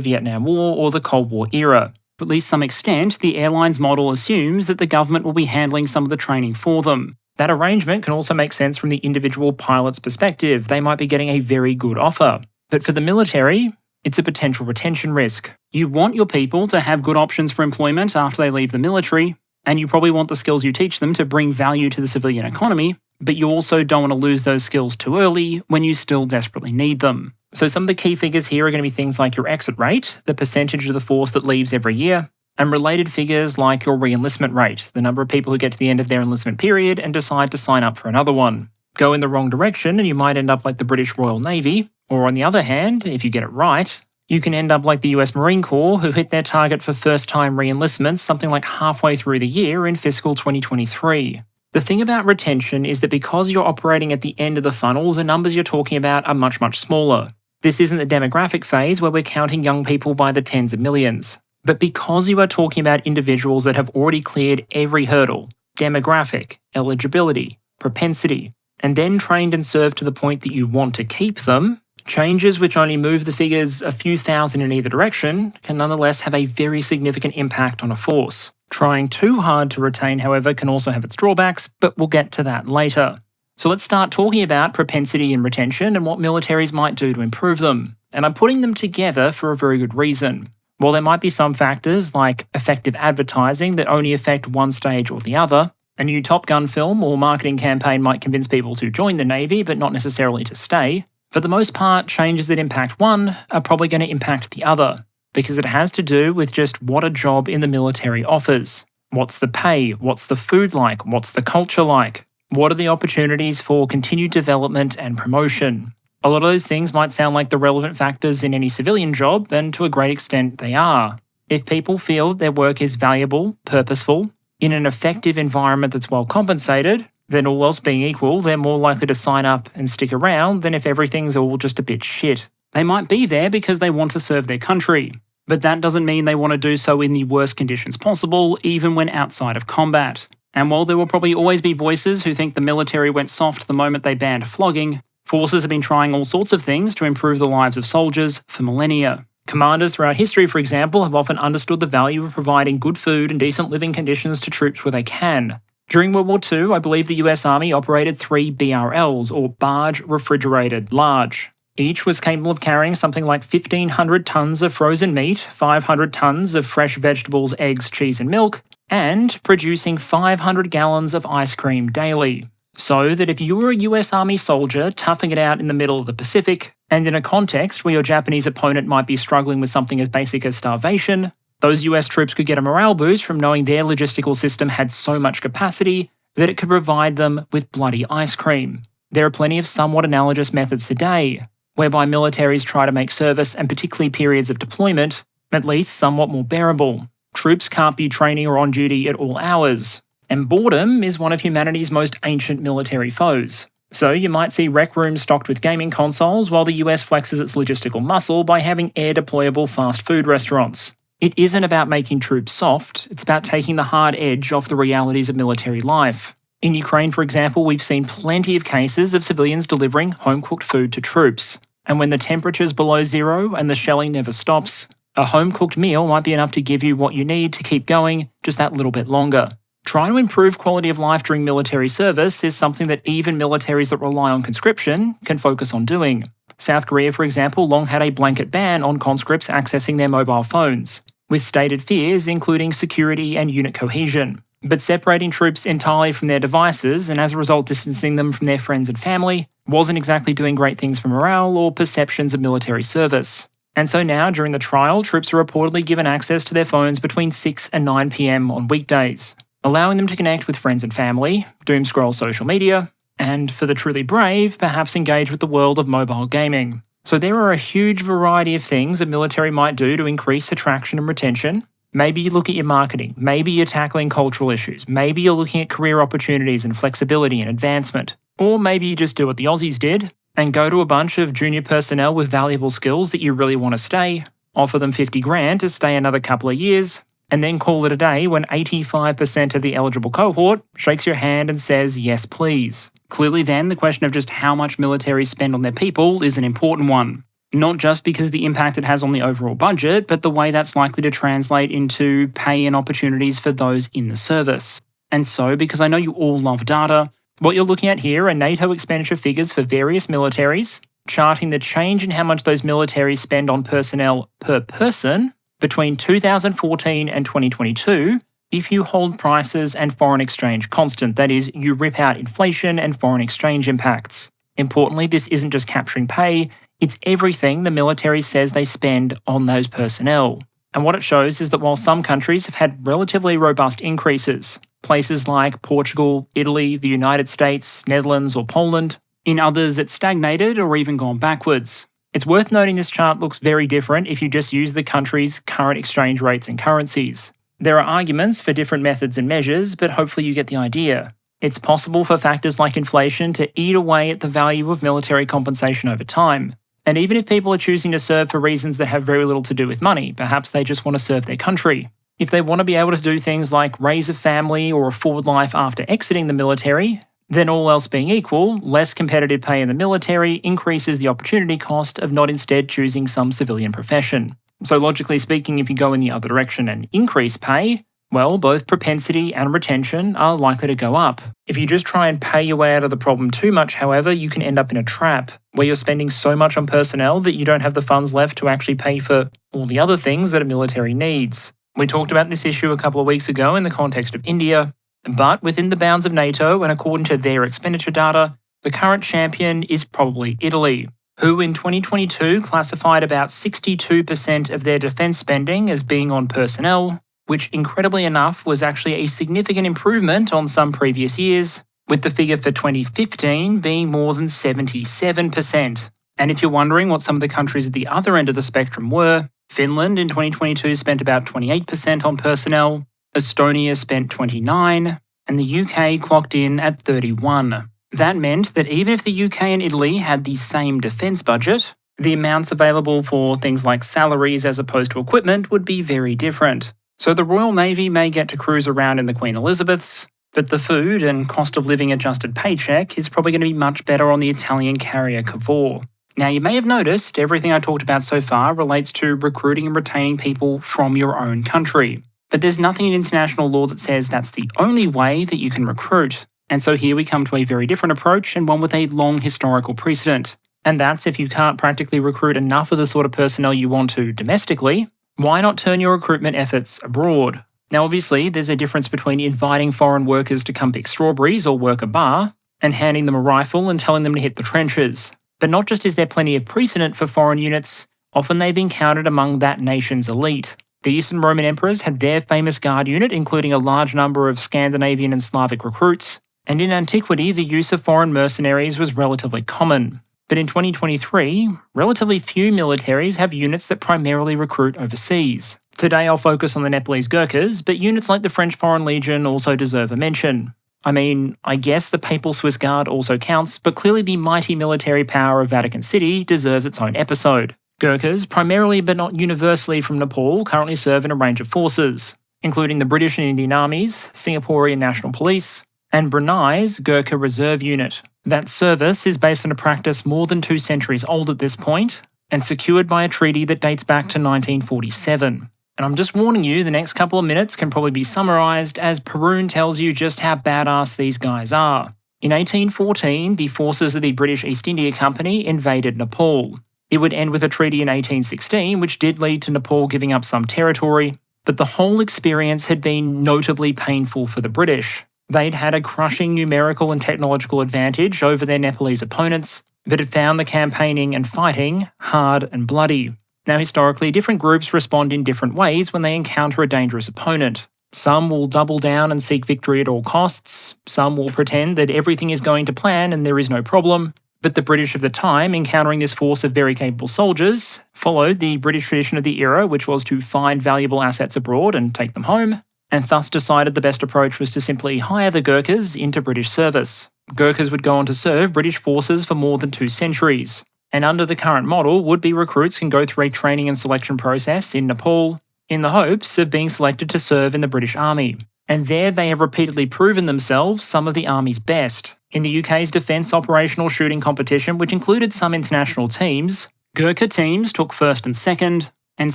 Vietnam War or the Cold War era. To at least some extent, the airline's model assumes that the government will be handling some of the training for them. That arrangement can also make sense from the individual pilot's perspective. They might be getting a very good offer. But for the military, it's a potential retention risk. You want your people to have good options for employment after they leave the military, and you probably want the skills you teach them to bring value to the civilian economy, but you also don't want to lose those skills too early when you still desperately need them. So some of the key figures here are going to be things like your exit rate, the percentage of the force that leaves every year, and related figures like your re-enlistment rate, the number of people who get to the end of their enlistment period and decide to sign up for another one. Go in the wrong direction and you might end up like the British Royal Navy, or on the other hand, if you get it right, you can end up like the US Marine Corps, who hit their target for first-time re-enlistments something like halfway through the year in fiscal 2023. The thing about retention is that because you're operating at the end of the funnel, the numbers you're talking about are much, much smaller. This isn't the demographic phase where we're counting young people by the tens of millions. But because you are talking about individuals that have already cleared every hurdle, demographic, eligibility, propensity, and then trained and served to the point that you want to keep them, changes which only move the figures a few thousand in either direction can nonetheless have a very significant impact on a force. Trying too hard to retain, however, can also have its drawbacks, but we'll get to that later. So let's start talking about propensity and retention and what militaries might do to improve them. And I'm putting them together for a very good reason. While there might be some factors, like effective advertising, that only affect one stage or the other, a new Top Gun film or marketing campaign might convince people to join the Navy, but not necessarily to stay. For the most part, changes that impact one are probably going to impact the other, because it has to do with just what a job in the military offers. What's the pay? What's the food like? What's the culture like? What are the opportunities for continued development and promotion? A lot of those things might sound like the relevant factors in any civilian job, and to a great extent they are. If people feel that their work is valuable, purposeful, in an effective environment that's well compensated, then all else being equal, they're more likely to sign up and stick around than if everything's all just a bit shit. They might be there because they want to serve their country, but that doesn't mean they want to do so in the worst conditions possible, even when outside of combat. And while there will probably always be voices who think the military went soft the moment they banned flogging, forces have been trying all sorts of things to improve the lives of soldiers for millennia. Commanders throughout history, for example, have often understood the value of providing good food and decent living conditions to troops where they can. During World War II, I believe the US Army operated 3 BRLs, or Barge Refrigerated Large. Each was capable of carrying something like 1,500 tons of frozen meat, 500 tons of fresh vegetables, eggs, cheese and milk, and producing 500 gallons of ice cream daily. So that if you were a US Army soldier toughing it out in the middle of the Pacific, and in a context where your Japanese opponent might be struggling with something as basic as starvation, those US troops could get a morale boost from knowing their logistical system had so much capacity that it could provide them with bloody ice cream. There are plenty of somewhat analogous methods today, whereby militaries try to make service, and particularly periods of deployment, at least somewhat more bearable. Troops can't be training or on duty at all hours, and boredom is one of humanity's most ancient military foes. So you might see rec rooms stocked with gaming consoles while the US flexes its logistical muscle by having air-deployable fast food restaurants. It isn't about making troops soft, it's about taking the hard edge off the realities of military life. In Ukraine, for example, we've seen plenty of cases of civilians delivering home-cooked food to troops. And when the temperature's below zero and the shelling never stops, a home-cooked meal might be enough to give you what you need to keep going just that little bit longer. Trying to improve quality of life during military service is something that even militaries that rely on conscription can focus on doing. South Korea, for example, long had a blanket ban on conscripts accessing their mobile phones, with stated fears including security and unit cohesion. But separating troops entirely from their devices, and as a result distancing them from their friends and family, wasn't exactly doing great things for morale or perceptions of military service. And so now, during the trial, troops are reportedly given access to their phones between 6 and 9 PM on weekdays, allowing them to connect with friends and family, doom scroll social media, and for the truly brave, perhaps engage with the world of mobile gaming. So there are a huge variety of things a military might do to increase attraction and retention. Maybe you look at your marketing, maybe you're tackling cultural issues, maybe you're looking at career opportunities and flexibility and advancement. Or maybe you just do what the Aussies did and go to a bunch of junior personnel with valuable skills that you really want to stay. offer them 50 grand to stay another couple of years, and then call it a day when 85% of the eligible cohort shakes your hand and says, yes, please. Clearly then, the question of just how much militaries spend on their people is an important one. Not just because of the impact it has on the overall budget, but the way that's likely to translate into pay and opportunities for those in the service. And so, because I know you all love data, what you're looking at here are NATO expenditure figures for various militaries, charting the change in how much those militaries spend on personnel per person between 2014 and 2022 if you hold prices and foreign exchange constant, that is, you rip out inflation and foreign exchange impacts. Importantly, this isn't just capturing pay, it's everything the military says they spend on those personnel. And what it shows is that while some countries have had relatively robust increases, places like Portugal, Italy, the United States, Netherlands, or Poland, in others it's stagnated or even gone backwards. It's worth noting this chart looks very different if you just use the country's current exchange rates and currencies. There are arguments for different methods and measures, but hopefully you get the idea. It's possible for factors like inflation to eat away at the value of military compensation over time. And even if people are choosing to serve for reasons that have very little to do with money, perhaps they just want to serve their country. If they want to be able to do things like raise a family or a forward life after exiting the military, then all else being equal, less competitive pay in the military increases the opportunity cost of not instead choosing some civilian profession. So logically speaking, if you go in the other direction and increase pay, well, both propensity and retention are likely to go up. If you just try and pay your way out of the problem too much, however, you can end up in a trap where you're spending so much on personnel that you don't have the funds left to actually pay for all the other things that a military needs. We talked about this issue a couple of weeks ago in the context of India, but within the bounds of NATO and according to their expenditure data, the current champion is probably Italy, who in 2022 classified about 62% of their defence spending as being on personnel, which incredibly enough was actually a significant improvement on some previous years, with the figure for 2015 being more than 77%. And if you're wondering what some of the countries at the other end of the spectrum were, Finland in 2022 spent about 28% on personnel, Estonia spent 29%, and the UK clocked in at 31%. That meant that even if the UK and Italy had the same defence budget, the amounts available for things like salaries as opposed to equipment would be very different. So the Royal Navy may get to cruise around in the Queen Elizabeths, but the food and cost of living adjusted paycheck is probably going to be much better on the Italian carrier Cavour. Now you may have noticed everything I talked about so far relates to recruiting and retaining people from your own country. But there's nothing in international law that says that's the only way that you can recruit. And so here we come to a very different approach and one with a long historical precedent. And that's if you can't practically recruit enough of the sort of personnel you want to domestically, why not turn your recruitment efforts abroad? Now obviously there's a difference between inviting foreign workers to come pick strawberries or work a bar and handing them a rifle and telling them to hit the trenches. But not just is there plenty of precedent for foreign units, often they've been counted among that nation's elite. The Eastern Roman emperors had their famous guard unit, including a large number of Scandinavian and Slavic recruits, and in antiquity the use of foreign mercenaries was relatively common. But in 2023, relatively few militaries have units that primarily recruit overseas. Today I'll focus on the Nepalese Gurkhas, but units like the French Foreign Legion also deserve a mention. I mean, I guess the Papal Swiss Guard also counts, but clearly the mighty military power of Vatican City deserves its own episode. Gurkhas, primarily but not universally from Nepal, currently serve in a range of forces, including the British and Indian Armies, Singaporean National Police, and Brunei's Gurkha Reserve Unit. That service is based on a practice more than 2 centuries old at this point, and secured by a treaty that dates back to 1947. And I'm just warning you, the next couple of minutes can probably be summarised as Perun tells you just how badass these guys are. In 1814, the forces of the British East India Company invaded Nepal. It would end with a treaty in 1816, which did lead to Nepal giving up some territory, but the whole experience had been notably painful for the British. They'd had a crushing numerical and technological advantage over their Nepalese opponents, but had found the campaigning and fighting hard and bloody. Now historically, different groups respond in different ways when they encounter a dangerous opponent. Some will double down and seek victory at all costs, some will pretend that everything is going to plan and there is no problem, but the British of the time, encountering this force of very capable soldiers, followed the British tradition of the era, which was to find valuable assets abroad and take them home, and thus decided the best approach was to simply hire the Gurkhas into British service. Gurkhas would go on to serve British forces for more than 2 centuries, And under the current model, would-be recruits can go through a training and selection process in Nepal in the hopes of being selected to serve in the British Army. And there they have repeatedly proven themselves some of the Army's best. In the UK's Defence Operational Shooting Competition, which included some international teams, Gurkha teams took first and second, and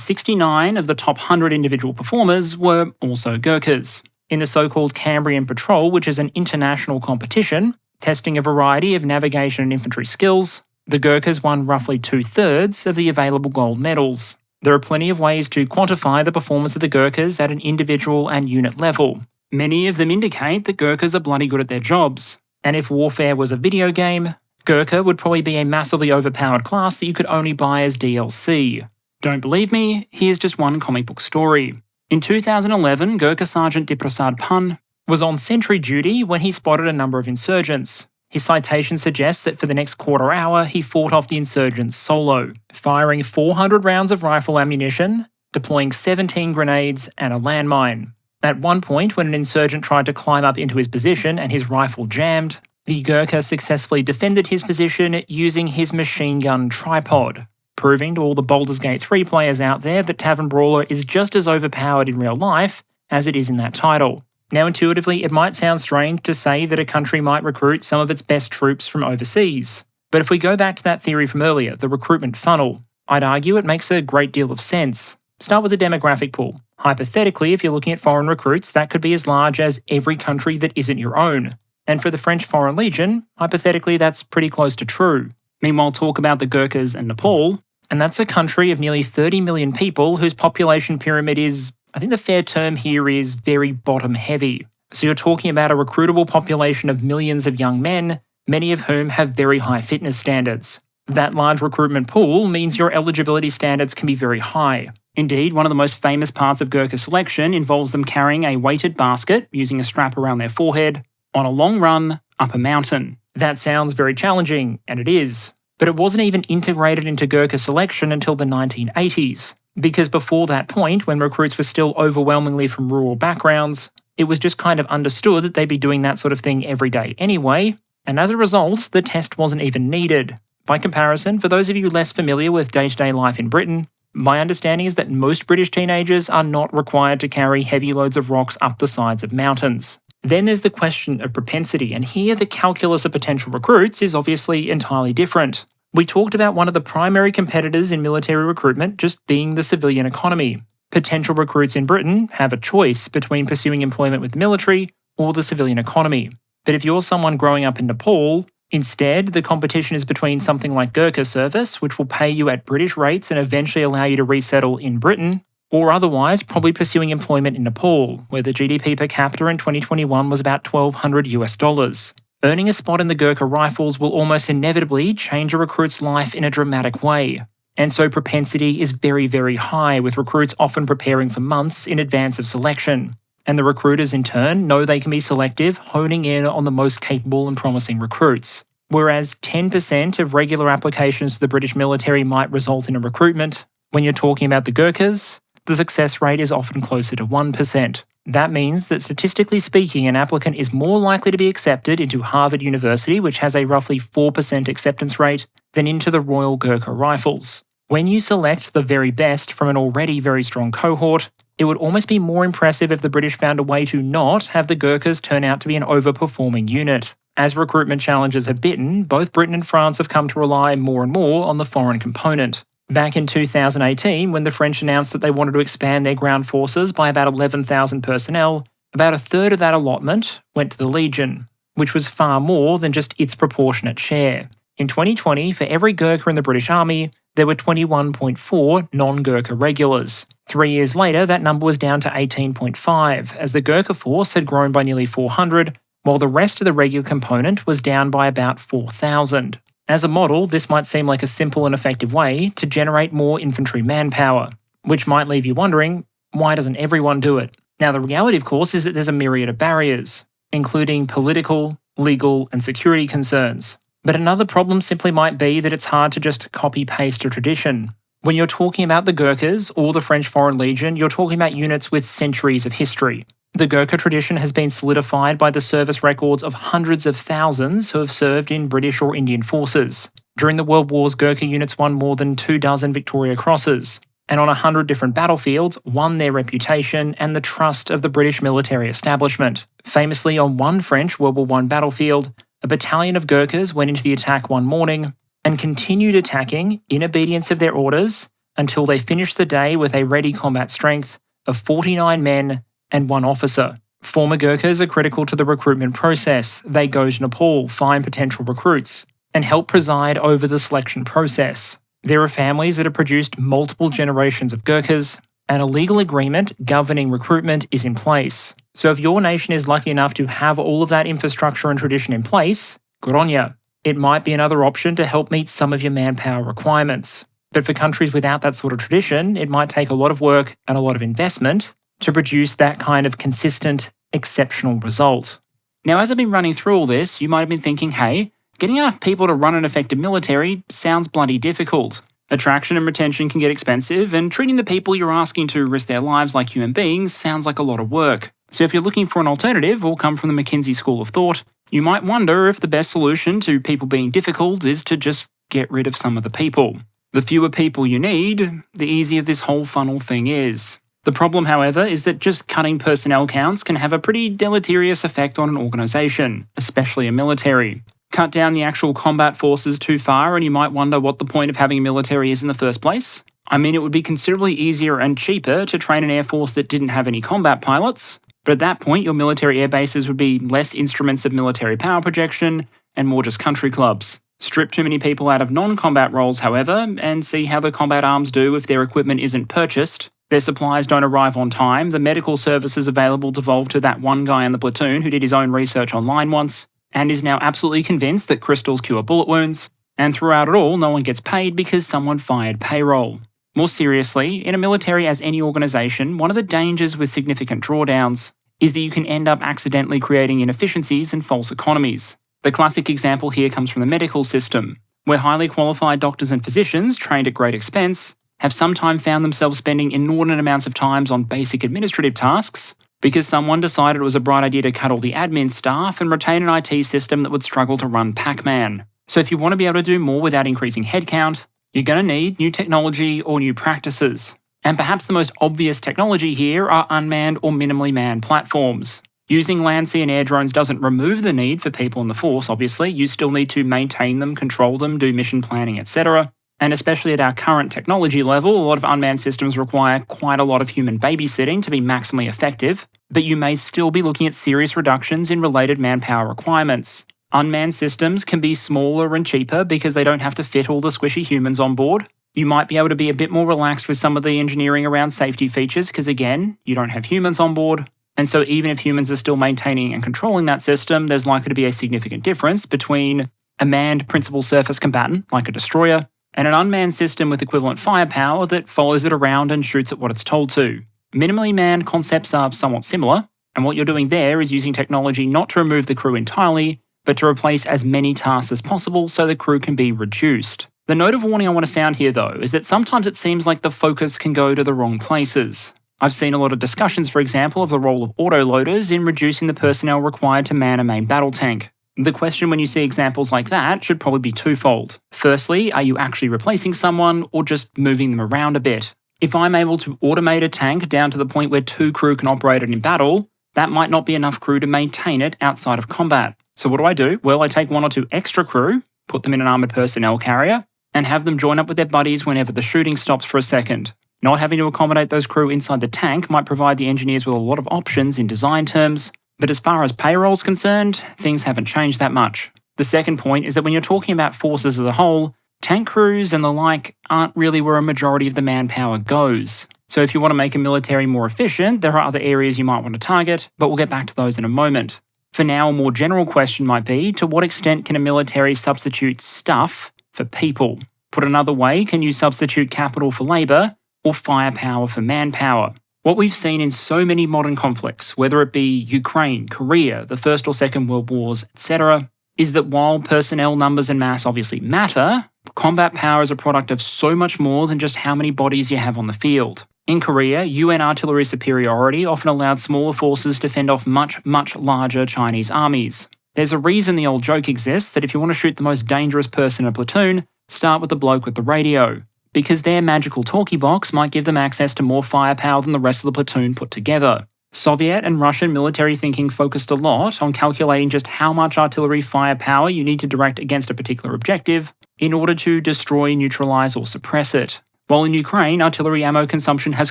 69 of the top 100 individual performers were also Gurkhas. In the so-called Cambrian Patrol, which is an international competition, testing a variety of navigation and infantry skills, the Gurkhas won roughly 2/3 of the available gold medals. There are plenty of ways to quantify the performance of the Gurkhas at an individual and unit level. Many of them indicate that Gurkhas are bloody good at their jobs, and if warfare was a video game, Gurkha would probably be a massively overpowered class that you could only buy as DLC. Don't believe me? Here's just one comic book story. In 2011, Gurkha Sergeant Diprasad Pan was on sentry duty when he spotted a number of insurgents. His citation suggests that for the next quarter hour, he fought off the insurgents solo, firing 400 rounds of rifle ammunition, deploying 17 grenades and a landmine. At one point, when an insurgent tried to climb up into his position and his rifle jammed, the Gurkha successfully defended his position using his machine gun tripod, proving to all the Baldur's Gate 3 players out there that Tavern Brawler is just as overpowered in real life as it is in that title. Now, intuitively, it might sound strange to say that a country might recruit some of its best troops from overseas. But if we go back to that theory from earlier, the recruitment funnel, I'd argue it makes a great deal of sense. Start with the demographic pool. Hypothetically, if you're looking at foreign recruits, that could be as large as every country that isn't your own. And for the French Foreign Legion, hypothetically, that's pretty close to true. Meanwhile, talk about the Gurkhas and Nepal, and that's a country of nearly 30 million people whose population pyramid is, I think the fair term here is, very bottom heavy. So you're talking about a recruitable population of millions of young men, many of whom have very high fitness standards. That large recruitment pool means your eligibility standards can be very high. Indeed, one of the most famous parts of Gurkha selection involves them carrying a weighted basket, using a strap around their forehead, on a long run up a mountain. That sounds very challenging, and it is. But it wasn't even integrated into Gurkha selection until the 1980s. Because before that point, when recruits were still overwhelmingly from rural backgrounds, it was just kind of understood that they'd be doing that sort of thing every day anyway, and as a result, the test wasn't even needed. By comparison, for those of you less familiar with day-to-day life in Britain, my understanding is that most British teenagers are not required to carry heavy loads of rocks up the sides of mountains. Then there's the question of propensity, and here the calculus of potential recruits is obviously entirely different. We talked about one of the primary competitors in military recruitment just being the civilian economy. Potential recruits in Britain have a choice between pursuing employment with the military or the civilian economy. But if you're someone growing up in Nepal, instead the competition is between something like Gurkha service, which will pay you at British rates and eventually allow you to resettle in Britain, or otherwise probably pursuing employment in Nepal, where the GDP per capita in 2021 was about $1,200. Earning a spot in the Gurkha Rifles will almost inevitably change a recruit's life in a dramatic way. And so propensity is very, very high, with recruits often preparing for months in advance of selection. And the recruiters in turn know they can be selective, honing in on the most capable and promising recruits. Whereas 10% of regular applications to the British military might result in a recruitment, when you're talking about the Gurkhas, the success rate is often closer to 1%. That means that statistically speaking, an applicant is more likely to be accepted into Harvard University, which has a roughly 4% acceptance rate, than into the Royal Gurkha Rifles. When you select the very best from an already very strong cohort, it would almost be more impressive if the British found a way to not have the Gurkhas turn out to be an overperforming unit. As recruitment challenges have bitten, both Britain and France have come to rely more and more on the foreign component. Back in 2018, when the French announced that they wanted to expand their ground forces by about 11,000 personnel, about a third of that allotment went to the Legion, which was far more than just its proportionate share. In 2020, for every Gurkha in the British Army, there were 21.4 non-Gurkha regulars. 3 years later, that number was down to 18.5, as the Gurkha force had grown by nearly 400, while the rest of the regular component was down by about 4,000. As a model, this might seem like a simple and effective way to generate more infantry manpower, which might leave you wondering, why doesn't everyone do it? Now, the reality, of course, is that there's a myriad of barriers, including political, legal, and security concerns. But another problem simply might be that it's hard to just copy-paste a tradition. When you're talking about the Gurkhas or the French Foreign Legion, you're talking about units with centuries of history. The Gurkha tradition has been solidified by the service records of hundreds of thousands who have served in British or Indian forces. During the World Wars, Gurkha units won more than 24 Victoria Crosses, and on 100 different battlefields won their reputation and the trust of the British military establishment. Famously, on one French World War I battlefield, a battalion of Gurkhas went into the attack one morning and continued attacking in obedience of their orders until they finished the day with a ready combat strength of 49 men and 1 officer. Former Gurkhas are critical to the recruitment process. They go to Nepal, find potential recruits, and help preside over the selection process. There are families that have produced multiple generations of Gurkhas, and a legal agreement governing recruitment is in place. So if your nation is lucky enough to have all of that infrastructure and tradition in place, good on ya. It might be another option to help meet some of your manpower requirements. But for countries without that sort of tradition, it might take a lot of work and a lot of investment to produce that kind of consistent, exceptional result. Now, as I've been running through all this, you might have been thinking, hey, getting enough people to run an effective military sounds bloody difficult. Attraction and retention can get expensive, and treating the people you're asking to risk their lives like human beings sounds like a lot of work. So if you're looking for an alternative or come from the McKinsey school of thought, you might wonder if the best solution to people being difficult is to just get rid of some of the people. The fewer people you need, the easier this whole funnel thing is. The problem, however, is that just cutting personnel counts can have a pretty deleterious effect on an organisation, especially a military. Cut down the actual combat forces too far and you might wonder what the point of having a military is in the first place. I mean, it would be considerably easier and cheaper to train an air force that didn't have any combat pilots, but at that point your military air bases would be less instruments of military power projection and more just country clubs. Strip too many people out of non-combat roles, however, and see how the combat arms do if their equipment isn't purchased. Their supplies don't arrive on time, the medical services available devolve to that one guy in the platoon who did his own research online once, and is now absolutely convinced that crystals cure bullet wounds, and throughout it all, no one gets paid because someone fired payroll. More seriously, in a military as any organisation, one of the dangers with significant drawdowns is that you can end up accidentally creating inefficiencies and false economies. The classic example here comes from the medical system, where highly qualified doctors and physicians, trained at great expense, have sometimes found themselves spending inordinate amounts of time on basic administrative tasks because someone decided it was a bright idea to cut all the admin staff and retain an IT system that would struggle to run Pac-Man. So if you want to be able to do more without increasing headcount, you're going to need new technology or new practices. And perhaps the most obvious technology here are unmanned or minimally manned platforms. Using land, sea and air drones doesn't remove the need for people in the force, obviously. You still need to maintain them, control them, do mission planning, etc. And especially at our current technology level, a lot of unmanned systems require quite a lot of human babysitting to be maximally effective, but you may still be looking at serious reductions in related manpower requirements. Unmanned systems can be smaller and cheaper because they don't have to fit all the squishy humans on board. You might be able to be a bit more relaxed with some of the engineering around safety features because, again, you don't have humans on board. And so even if humans are still maintaining and controlling that system, there's likely to be a significant difference between a manned principal surface combatant, like a destroyer, and an unmanned system with equivalent firepower that follows it around and shoots at what it's told to. Minimally manned concepts are somewhat similar, and what you're doing there is using technology not to remove the crew entirely, but to replace as many tasks as possible so the crew can be reduced. The note of warning I want to sound here, though, is that sometimes it seems like the focus can go to the wrong places. I've seen a lot of discussions, for example, of the role of autoloaders in reducing the personnel required to man a main battle tank. The question when you see examples like that should probably be twofold. Firstly, are you actually replacing someone or just moving them around a bit? If I'm able to automate a tank down to the point where 2 crew can operate it in battle, that might not be enough crew to maintain it outside of combat. So what do? Well, I take 1 or 2 extra crew, put them in an armoured personnel carrier, and have them join up with their buddies whenever the shooting stops for a second. Not having to accommodate those crew inside the tank might provide the engineers with a lot of options in design terms, but as far as payroll's concerned, things haven't changed that much. The second point is that when you're talking about forces as a whole, tank crews and the like aren't really where a majority of the manpower goes. So if you want to make a military more efficient, there are other areas you might want to target, but we'll get back to those in a moment. For now, a more general question might be, to what extent can a military substitute stuff for people? Put another way, can you substitute capital for labour, or firepower for manpower? What we've seen in so many modern conflicts, whether it be Ukraine, Korea, the First or Second World Wars, etc., is that while personnel numbers and mass obviously matter, combat power is a product of so much more than just how many bodies you have on the field. In Korea, UN artillery superiority often allowed smaller forces to fend off much, much larger Chinese armies. There's a reason the old joke exists that if you want to shoot the most dangerous person in a platoon, start with the bloke with the radio, because their magical talkie box might give them access to more firepower than the rest of the platoon put together. Soviet and Russian military thinking focused a lot on calculating just how much artillery firepower you need to direct against a particular objective in order to destroy, neutralize, or suppress it. While in Ukraine, artillery ammo consumption has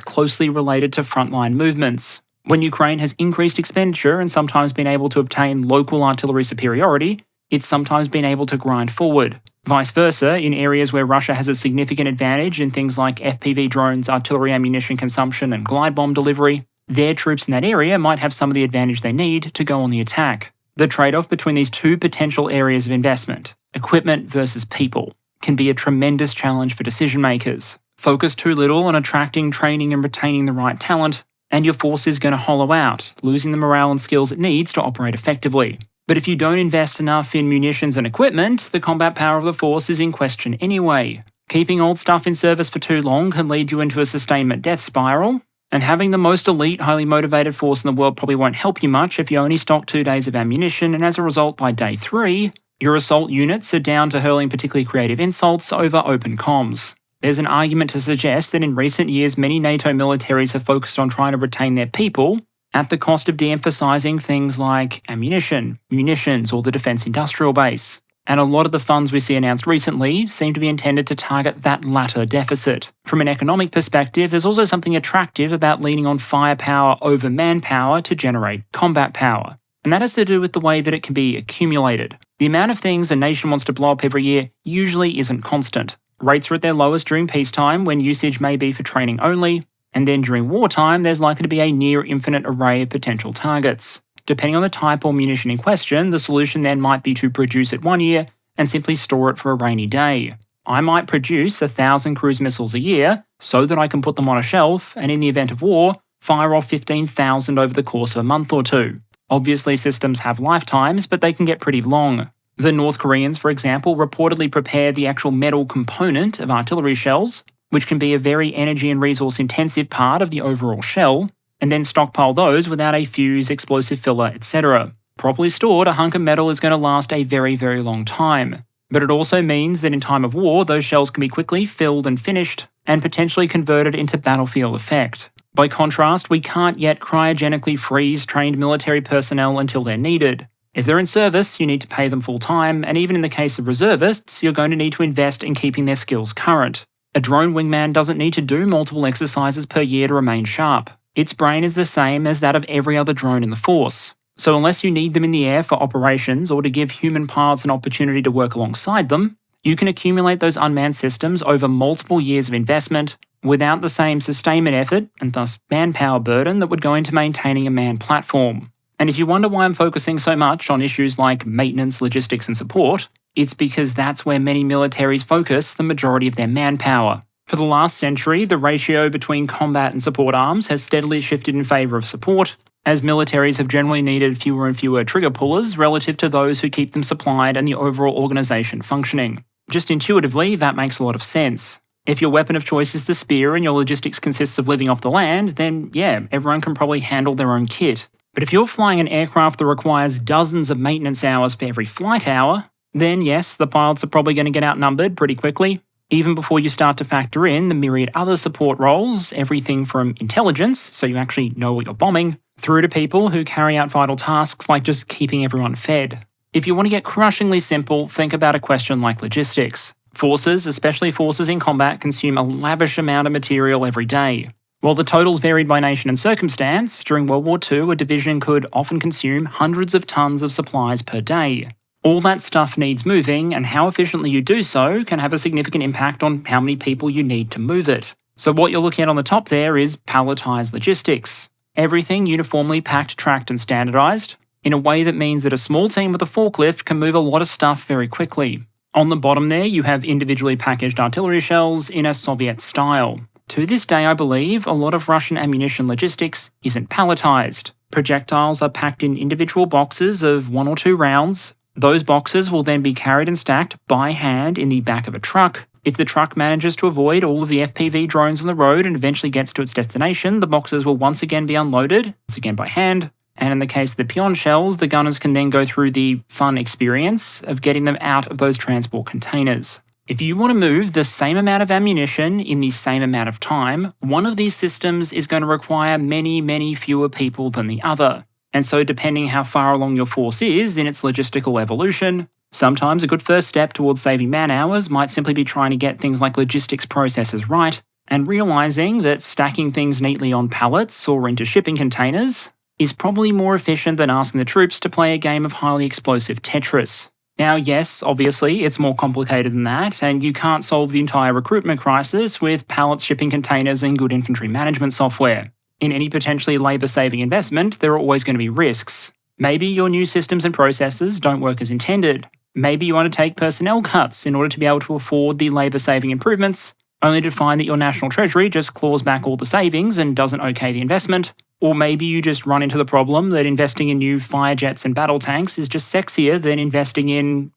closely related to frontline movements. When Ukraine has increased expenditure and sometimes been able to obtain local artillery superiority, it's sometimes been able to grind forward. Vice versa, in areas where Russia has a significant advantage in things like FPV drones, artillery ammunition consumption, and glide bomb delivery, their troops in that area might have some of the advantage they need to go on the attack. The trade-off between these two potential areas of investment, equipment versus people, can be a tremendous challenge for decision makers. Focus too little on attracting, training, and retaining the right talent, and your force is going to hollow out, losing the morale and skills it needs to operate effectively. But if you don't invest enough in munitions and equipment, the combat power of the force is in question anyway. Keeping old stuff in service for too long can lead you into a sustainment death spiral, and having the most elite, highly motivated force in the world probably won't help you much if you only stock 2 days of ammunition, and as a result, by day 3, your assault units are down to hurling particularly creative insults over open comms. There's an argument to suggest that in recent years many NATO militaries have focused on trying to retain their people at the cost of de-emphasising things like ammunition, munitions, or the defence industrial base. And a lot of the funds we see announced recently seem to be intended to target that latter deficit. From an economic perspective, there's also something attractive about leaning on firepower over manpower to generate combat power. And that has to do with the way that it can be accumulated. The amount of things a nation wants to blow up every year usually isn't constant. Rates are at their lowest during peacetime, when usage may be for training only, and then during wartime there's likely to be a near infinite array of potential targets. Depending on the type or munition in question, the solution then might be to produce it one year and simply store it for a rainy day. I might produce 1,000 cruise missiles a year so that I can put them on a shelf and in the event of war, fire off 15,000 over the course of a month or two. Obviously systems have lifetimes, but they can get pretty long. The North Koreans, for example, reportedly prepare the actual metal component of artillery shells, which can be a very energy and resource intensive part of the overall shell, and then stockpile those without a fuse, explosive filler, etc. Properly stored, a hunk of metal is going to last a very, very long time. But it also means that in time of war, those shells can be quickly filled and finished, and potentially converted into battlefield effect. By contrast, we can't yet cryogenically freeze trained military personnel until they're needed. If they're in service, you need to pay them full time, and even in the case of reservists, you're going to need to invest in keeping their skills current. A drone wingman doesn't need to do multiple exercises per year to remain sharp. Its brain is the same as that of every other drone in the force. So unless you need them in the air for operations or to give human pilots an opportunity to work alongside them, you can accumulate those unmanned systems over multiple years of investment without the same sustainment effort and thus manpower burden that would go into maintaining a manned platform. And if you wonder why I'm focusing so much on issues like maintenance, logistics, and support, it's because that's where many militaries focus the majority of their manpower. For the last century, the ratio between combat and support arms has steadily shifted in favour of support, as militaries have generally needed fewer and fewer trigger pullers relative to those who keep them supplied and the overall organisation functioning. Just intuitively, that makes a lot of sense. If your weapon of choice is the spear and your logistics consists of living off the land, then yeah, everyone can probably handle their own kit. But if you're flying an aircraft that requires dozens of maintenance hours for every flight hour, then yes, the pilots are probably going to get outnumbered pretty quickly, even before you start to factor in the myriad other support roles, everything from intelligence, so you actually know what you're bombing, through to people who carry out vital tasks like just keeping everyone fed. If you want to get crushingly simple, think about a question like logistics. Forces, especially forces in combat, consume a lavish amount of material every day. While the totals varied by nation and circumstance, during World War II, a division could often consume hundreds of tons of supplies per day. All that stuff needs moving, and how efficiently you do so can have a significant impact on how many people you need to move it. So what you're looking at on the top there is palletized logistics. Everything uniformly packed, tracked, and standardized, in a way that means that a small team with a forklift can move a lot of stuff very quickly. On the bottom there, you have individually packaged artillery shells in a Soviet style. To this day, I believe, a lot of Russian ammunition logistics isn't palletized. Projectiles are packed in individual boxes of 1 or 2 rounds. Those boxes will then be carried and stacked by hand in the back of a truck. If the truck manages to avoid all of the FPV drones on the road and eventually gets to its destination, the boxes will once again be unloaded, once again by hand, And in the case of the Pion shells, the gunners can then go through the fun experience of getting them out of those transport containers. If you want to move the same amount of ammunition in the same amount of time, one of these systems is going to require many fewer people than the other. And so depending how far along your force is in its logistical evolution, sometimes a good first step towards saving man-hours might simply be trying to get things like logistics processes right, and realizing that stacking things neatly on pallets or into shipping containers is probably more efficient than asking the troops to play a game of highly explosive Tetris. Now, yes, obviously, it's more complicated than that, and you can't solve the entire recruitment crisis with pallets, shipping containers, and good infantry management software. In any potentially labour-saving investment, there are always going to be risks. Maybe your new systems and processes don't work as intended. Maybe you want to take personnel cuts in order to be able to afford the labour-saving improvements, only to find that your National Treasury just claws back all the savings and doesn't okay the investment. Or maybe you just run into the problem that investing in new fire jets and battle tanks is just sexier than investing in,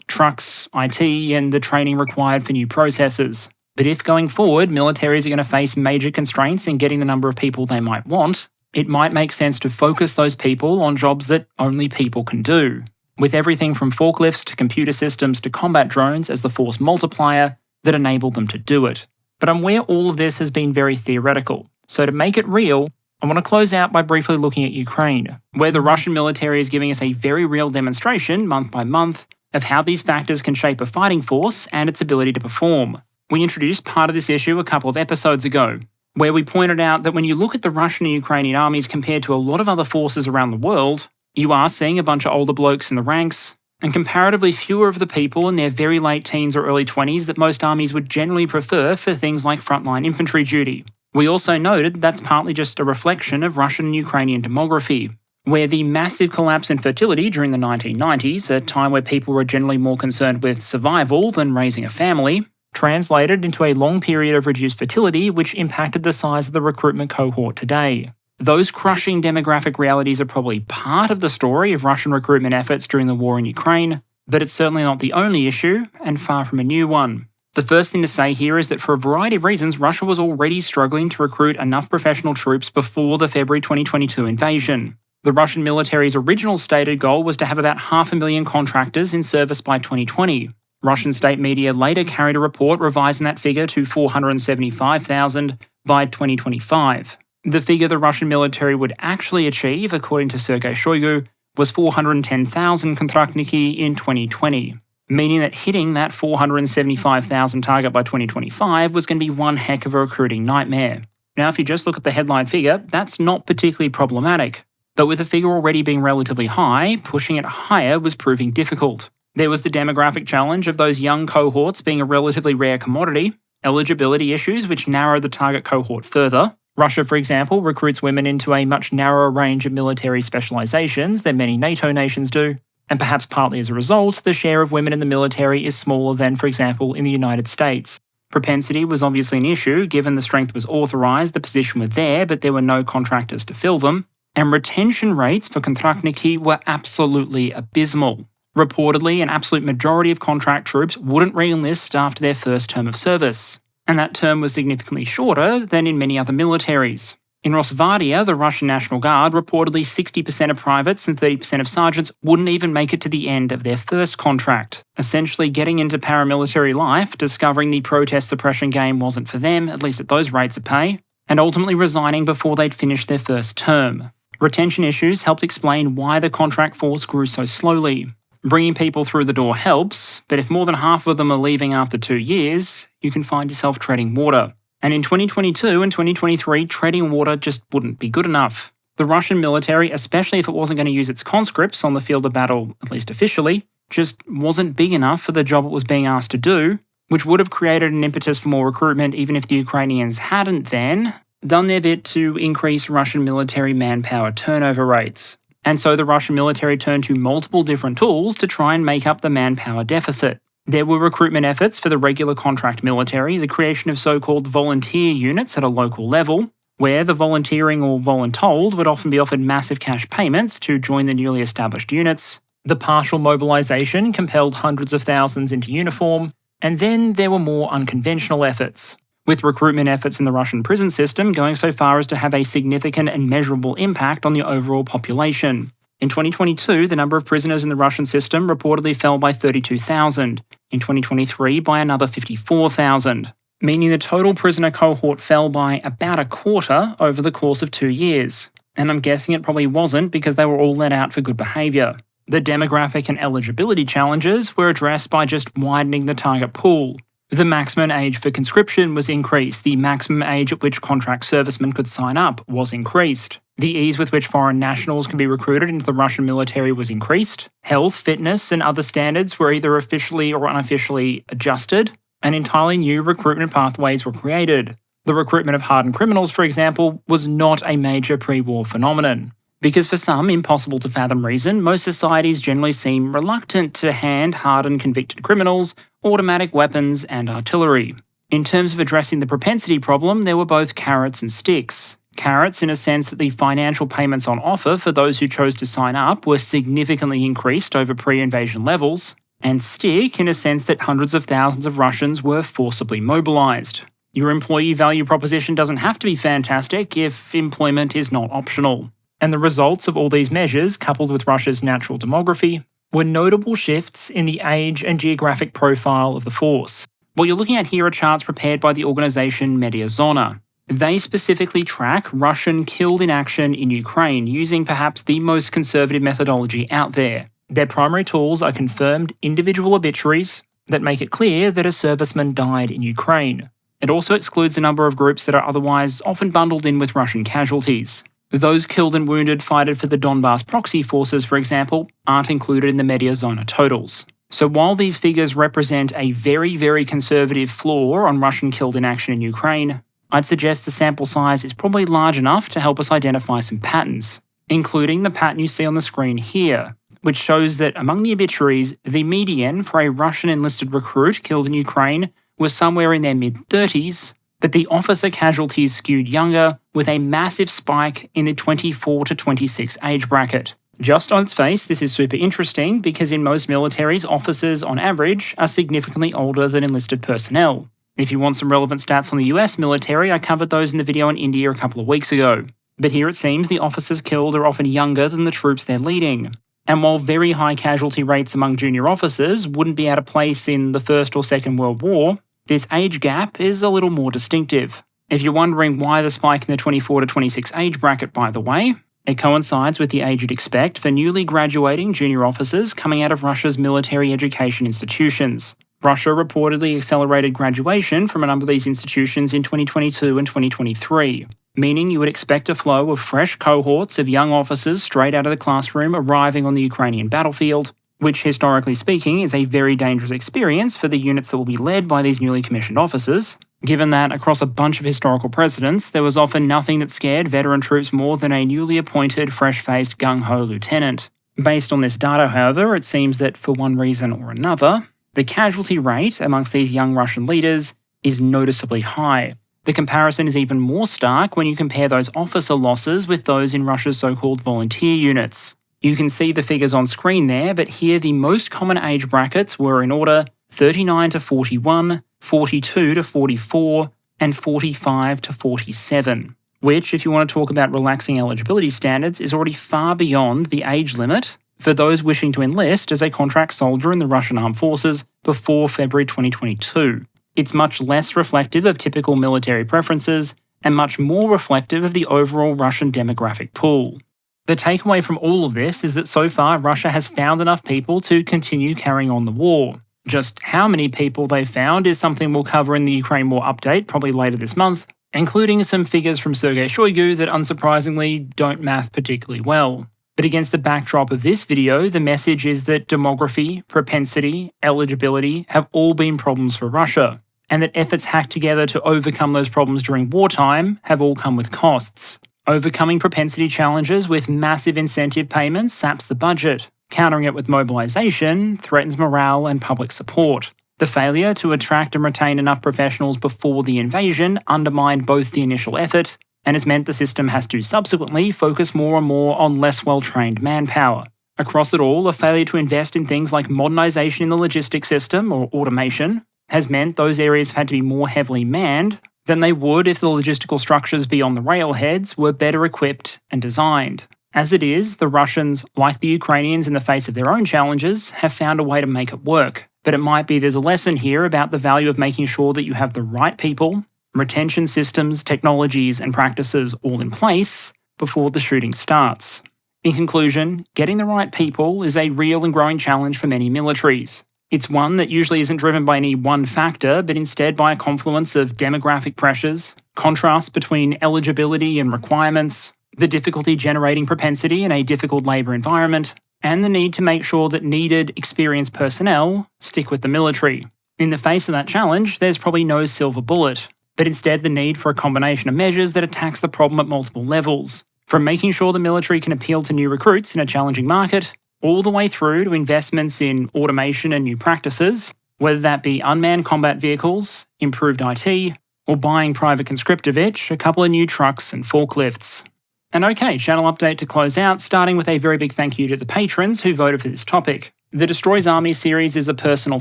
trucks, IT, and the training required for new processes. But if going forward, militaries are going to face major constraints in getting the number of people they might want, it might make sense to focus those people on jobs that only people can do, with everything from forklifts to computer systems to combat drones as the force multiplier that enable them to do it. But I'm aware all of this has been very theoretical, so to make it real, I want to close out by briefly looking at Ukraine, where the Russian military is giving us a very real demonstration, month by month, of how these factors can shape a fighting force and its ability to perform. We introduced part of this issue a couple of episodes ago, where we pointed out that when you look at the Russian and Ukrainian armies compared to a lot of other forces around the world, you are seeing a bunch of older blokes in the ranks, and comparatively fewer of the people in their very late teens or early 20s that most armies would generally prefer for things like frontline infantry duty. We also noted that's partly just a reflection of Russian and Ukrainian demography, where the massive collapse in fertility during the 1990s, a time where people were generally more concerned with survival than raising a family, translated into a long period of reduced fertility which impacted the size of the recruitment cohort today. Those crushing demographic realities are probably part of the story of Russian recruitment efforts during the war in Ukraine, but it's certainly not the only issue, and far from a new one. The first thing to say here is that for a variety of reasons, Russia was already struggling to recruit enough professional troops before the February 2022 invasion. The Russian military's original stated goal was to have about 500,000 contractors in service by 2020. Russian state media later carried a report revising that figure to 475,000 by 2025. The figure the Russian military would actually achieve, according to Sergei Shoigu, was 410,000 kontraktniki in 2020. Meaning that hitting that 475,000 target by 2025 was going to be one heck of a recruiting nightmare. Now, if you just look at the headline figure, that's not particularly problematic. But with the figure already being relatively high, pushing it higher was proving difficult. There was the demographic challenge of those young cohorts being a relatively rare commodity, eligibility issues which narrow the target cohort further. Russia, for example, recruits women into a much narrower range of military specializations than many NATO nations do. And perhaps partly as a result, the share of women in the military is smaller than, for example, in the United States. Propensity was obviously an issue, given the strength was authorised, the position was there, but there were no contractors to fill them. And retention rates for kontraktniki were absolutely abysmal. Reportedly, an absolute majority of contract troops wouldn't re-enlist after their first term of service. And that term was significantly shorter than in many other militaries. In Rosvardia, the Russian National Guard, reportedly 60% of privates and 30% of sergeants wouldn't even make it to the end of their first contract, essentially getting into paramilitary life, discovering the protest suppression game wasn't for them, at least at those rates of pay, and ultimately resigning before they'd finished their first term. Retention issues helped explain why the contract force grew so slowly. Bringing people through the door helps, but if more than half of them are leaving after 2 years, you can find yourself treading water. And in 2022 and 2023, treading water just wouldn't be good enough. The Russian military, especially if it wasn't going to use its conscripts on the field of battle, at least officially, just wasn't big enough for the job it was being asked to do, which would have created an impetus for more recruitment even if the Ukrainians hadn't then done their bit to increase Russian military manpower turnover rates. And so the Russian military turned to multiple different tools to try and make up the manpower deficit. There were recruitment efforts for the regular contract military, the creation of so-called volunteer units at a local level, where the volunteering or voluntold would often be offered massive cash payments to join the newly established units. The partial mobilisation compelled hundreds of thousands into uniform, and then there were more unconventional efforts, with recruitment efforts in the Russian prison system going so far as to have a significant and measurable impact on the overall population. In 2022, the number of prisoners in the Russian system reportedly fell by 32,000, in 2023 by another 54,000, meaning the total prisoner cohort fell by about a quarter over the course of 2 years. And I'm guessing it probably wasn't because they were all let out for good behaviour. The demographic and eligibility challenges were addressed by just widening the target pool. The maximum age for conscription was increased, the maximum age at which contract servicemen could sign up was increased. The ease with which foreign nationals can be recruited into the Russian military was increased. Health, fitness, and other standards were either officially or unofficially adjusted, and entirely new recruitment pathways were created. The recruitment of hardened criminals, for example, was not a major pre-war phenomenon. Because for some impossible to fathom reason, most societies generally seem reluctant to hand hardened convicted criminals automatic weapons and artillery. In terms of addressing the propensity problem, there were both carrots and sticks. Carrots in a sense that the financial payments on offer for those who chose to sign up were significantly increased over pre-invasion levels, and stick in a sense that hundreds of thousands of Russians were forcibly mobilised. Your employee value proposition doesn't have to be fantastic if employment is not optional. And the results of all these measures, coupled with Russia's natural demography, were notable shifts in the age and geographic profile of the force. What you're looking at here are charts prepared by the organisation Mediazona. They specifically track Russian killed in action in Ukraine using perhaps the most conservative methodology out there. Their primary tools are confirmed individual obituaries that make it clear that a serviceman died in Ukraine. It also excludes a number of groups that are otherwise often bundled in with Russian casualties. Those killed and wounded fighting for the Donbass proxy forces, for example, aren't included in the Mediazona totals. So while these figures represent a very, very conservative floor on Russian killed in action in Ukraine, I'd suggest the sample size is probably large enough to help us identify some patterns, including the pattern you see on the screen here, which shows that among the obituaries, the median for a Russian enlisted recruit killed in Ukraine was somewhere in their mid-30s, but the officer casualties skewed younger, with a massive spike in the 24 to 26 age bracket. Just on its face, this is super interesting because in most militaries, officers on average are significantly older than enlisted personnel. If you want some relevant stats on the US military, I covered those in the video on India a couple of weeks ago. But here it seems the officers killed are often younger than the troops they're leading. And while very high casualty rates among junior officers wouldn't be out of place in the First or Second World War, this age gap is a little more distinctive. If you're wondering why the spike in the 24 to 26 age bracket, by the way, it coincides with the age you'd expect for newly graduating junior officers coming out of Russia's military education institutions. Russia reportedly accelerated graduation from a number of these institutions in 2022 and 2023, meaning you would expect a flow of fresh cohorts of young officers straight out of the classroom arriving on the Ukrainian battlefield, which historically speaking is a very dangerous experience for the units that will be led by these newly commissioned officers, given that across a bunch of historical precedents there was often nothing that scared veteran troops more than a newly appointed fresh-faced gung-ho lieutenant. Based on this data, however, it seems that for one reason or another, the casualty rate amongst these young Russian leaders is noticeably high. The comparison is even more stark when you compare those officer losses with those in Russia's so-called volunteer units. You can see the figures on screen there, but here the most common age brackets were in order 39 to 41, 42 to 44, and 45 to 47, which, if you want to talk about relaxing eligibility standards, is already far beyond the age limit for those wishing to enlist as a contract soldier in the Russian Armed Forces before February 2022. It's much less reflective of typical military preferences and much more reflective of the overall Russian demographic pool. The takeaway from all of this is that so far Russia has found enough people to continue carrying on the war. Just how many people they've found is something we'll cover in the Ukraine War update probably later this month, including some figures from Sergei Shoigu that unsurprisingly don't math particularly well. But against the backdrop of this video, the message is that demography, propensity, eligibility have all been problems for Russia, and that efforts hacked together to overcome those problems during wartime have all come with costs. Overcoming propensity challenges with massive incentive payments saps the budget. Countering it with mobilisation threatens morale and public support. The failure to attract and retain enough professionals before the invasion undermined both the initial effort and has meant the system has to subsequently focus more and more on less well-trained manpower. Across it all, a failure to invest in things like modernisation in the logistics system or automation has meant those areas have had to be more heavily manned than they would if the logistical structures beyond the railheads were better equipped and designed. As it is, the Russians, like the Ukrainians in the face of their own challenges, have found a way to make it work. But it might be there's a lesson here about the value of making sure that you have the right people, retention systems, technologies, and practices all in place before the shooting starts. In conclusion, getting the right people is a real and growing challenge for many militaries. It's one that usually isn't driven by any one factor, but instead by a confluence of demographic pressures, contrasts between eligibility and requirements, the difficulty generating propensity in a difficult labour environment, and the need to make sure that needed, experienced personnel stick with the military. In the face of that challenge, there's probably no silver bullet, but instead the need for a combination of measures that attacks the problem at multiple levels, from making sure the military can appeal to new recruits in a challenging market, all the way through to investments in automation and new practices, whether that be unmanned combat vehicles, improved IT, or buying private conscript of a couple of new trucks and forklifts. And okay, channel update to close out, starting with a very big thank you to the patrons who voted for this topic. The Destroys Armies series is a personal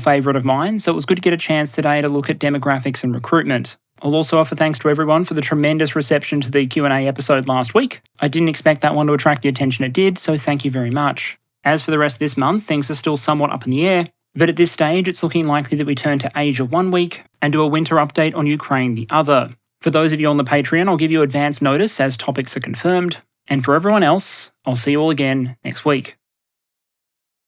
favourite of mine, so it was good to get a chance today to look at demographics and recruitment. I'll also offer thanks to everyone for the tremendous reception to the Q&A episode last week. I didn't expect that one to attract the attention it did, so thank you very much. As for the rest of this month, things are still somewhat up in the air, but at this stage it's looking likely that we turn to Asia one week and do a winter update on Ukraine the other. For those of you on the Patreon, I'll give you advance notice as topics are confirmed, and for everyone else, I'll see you all again next week.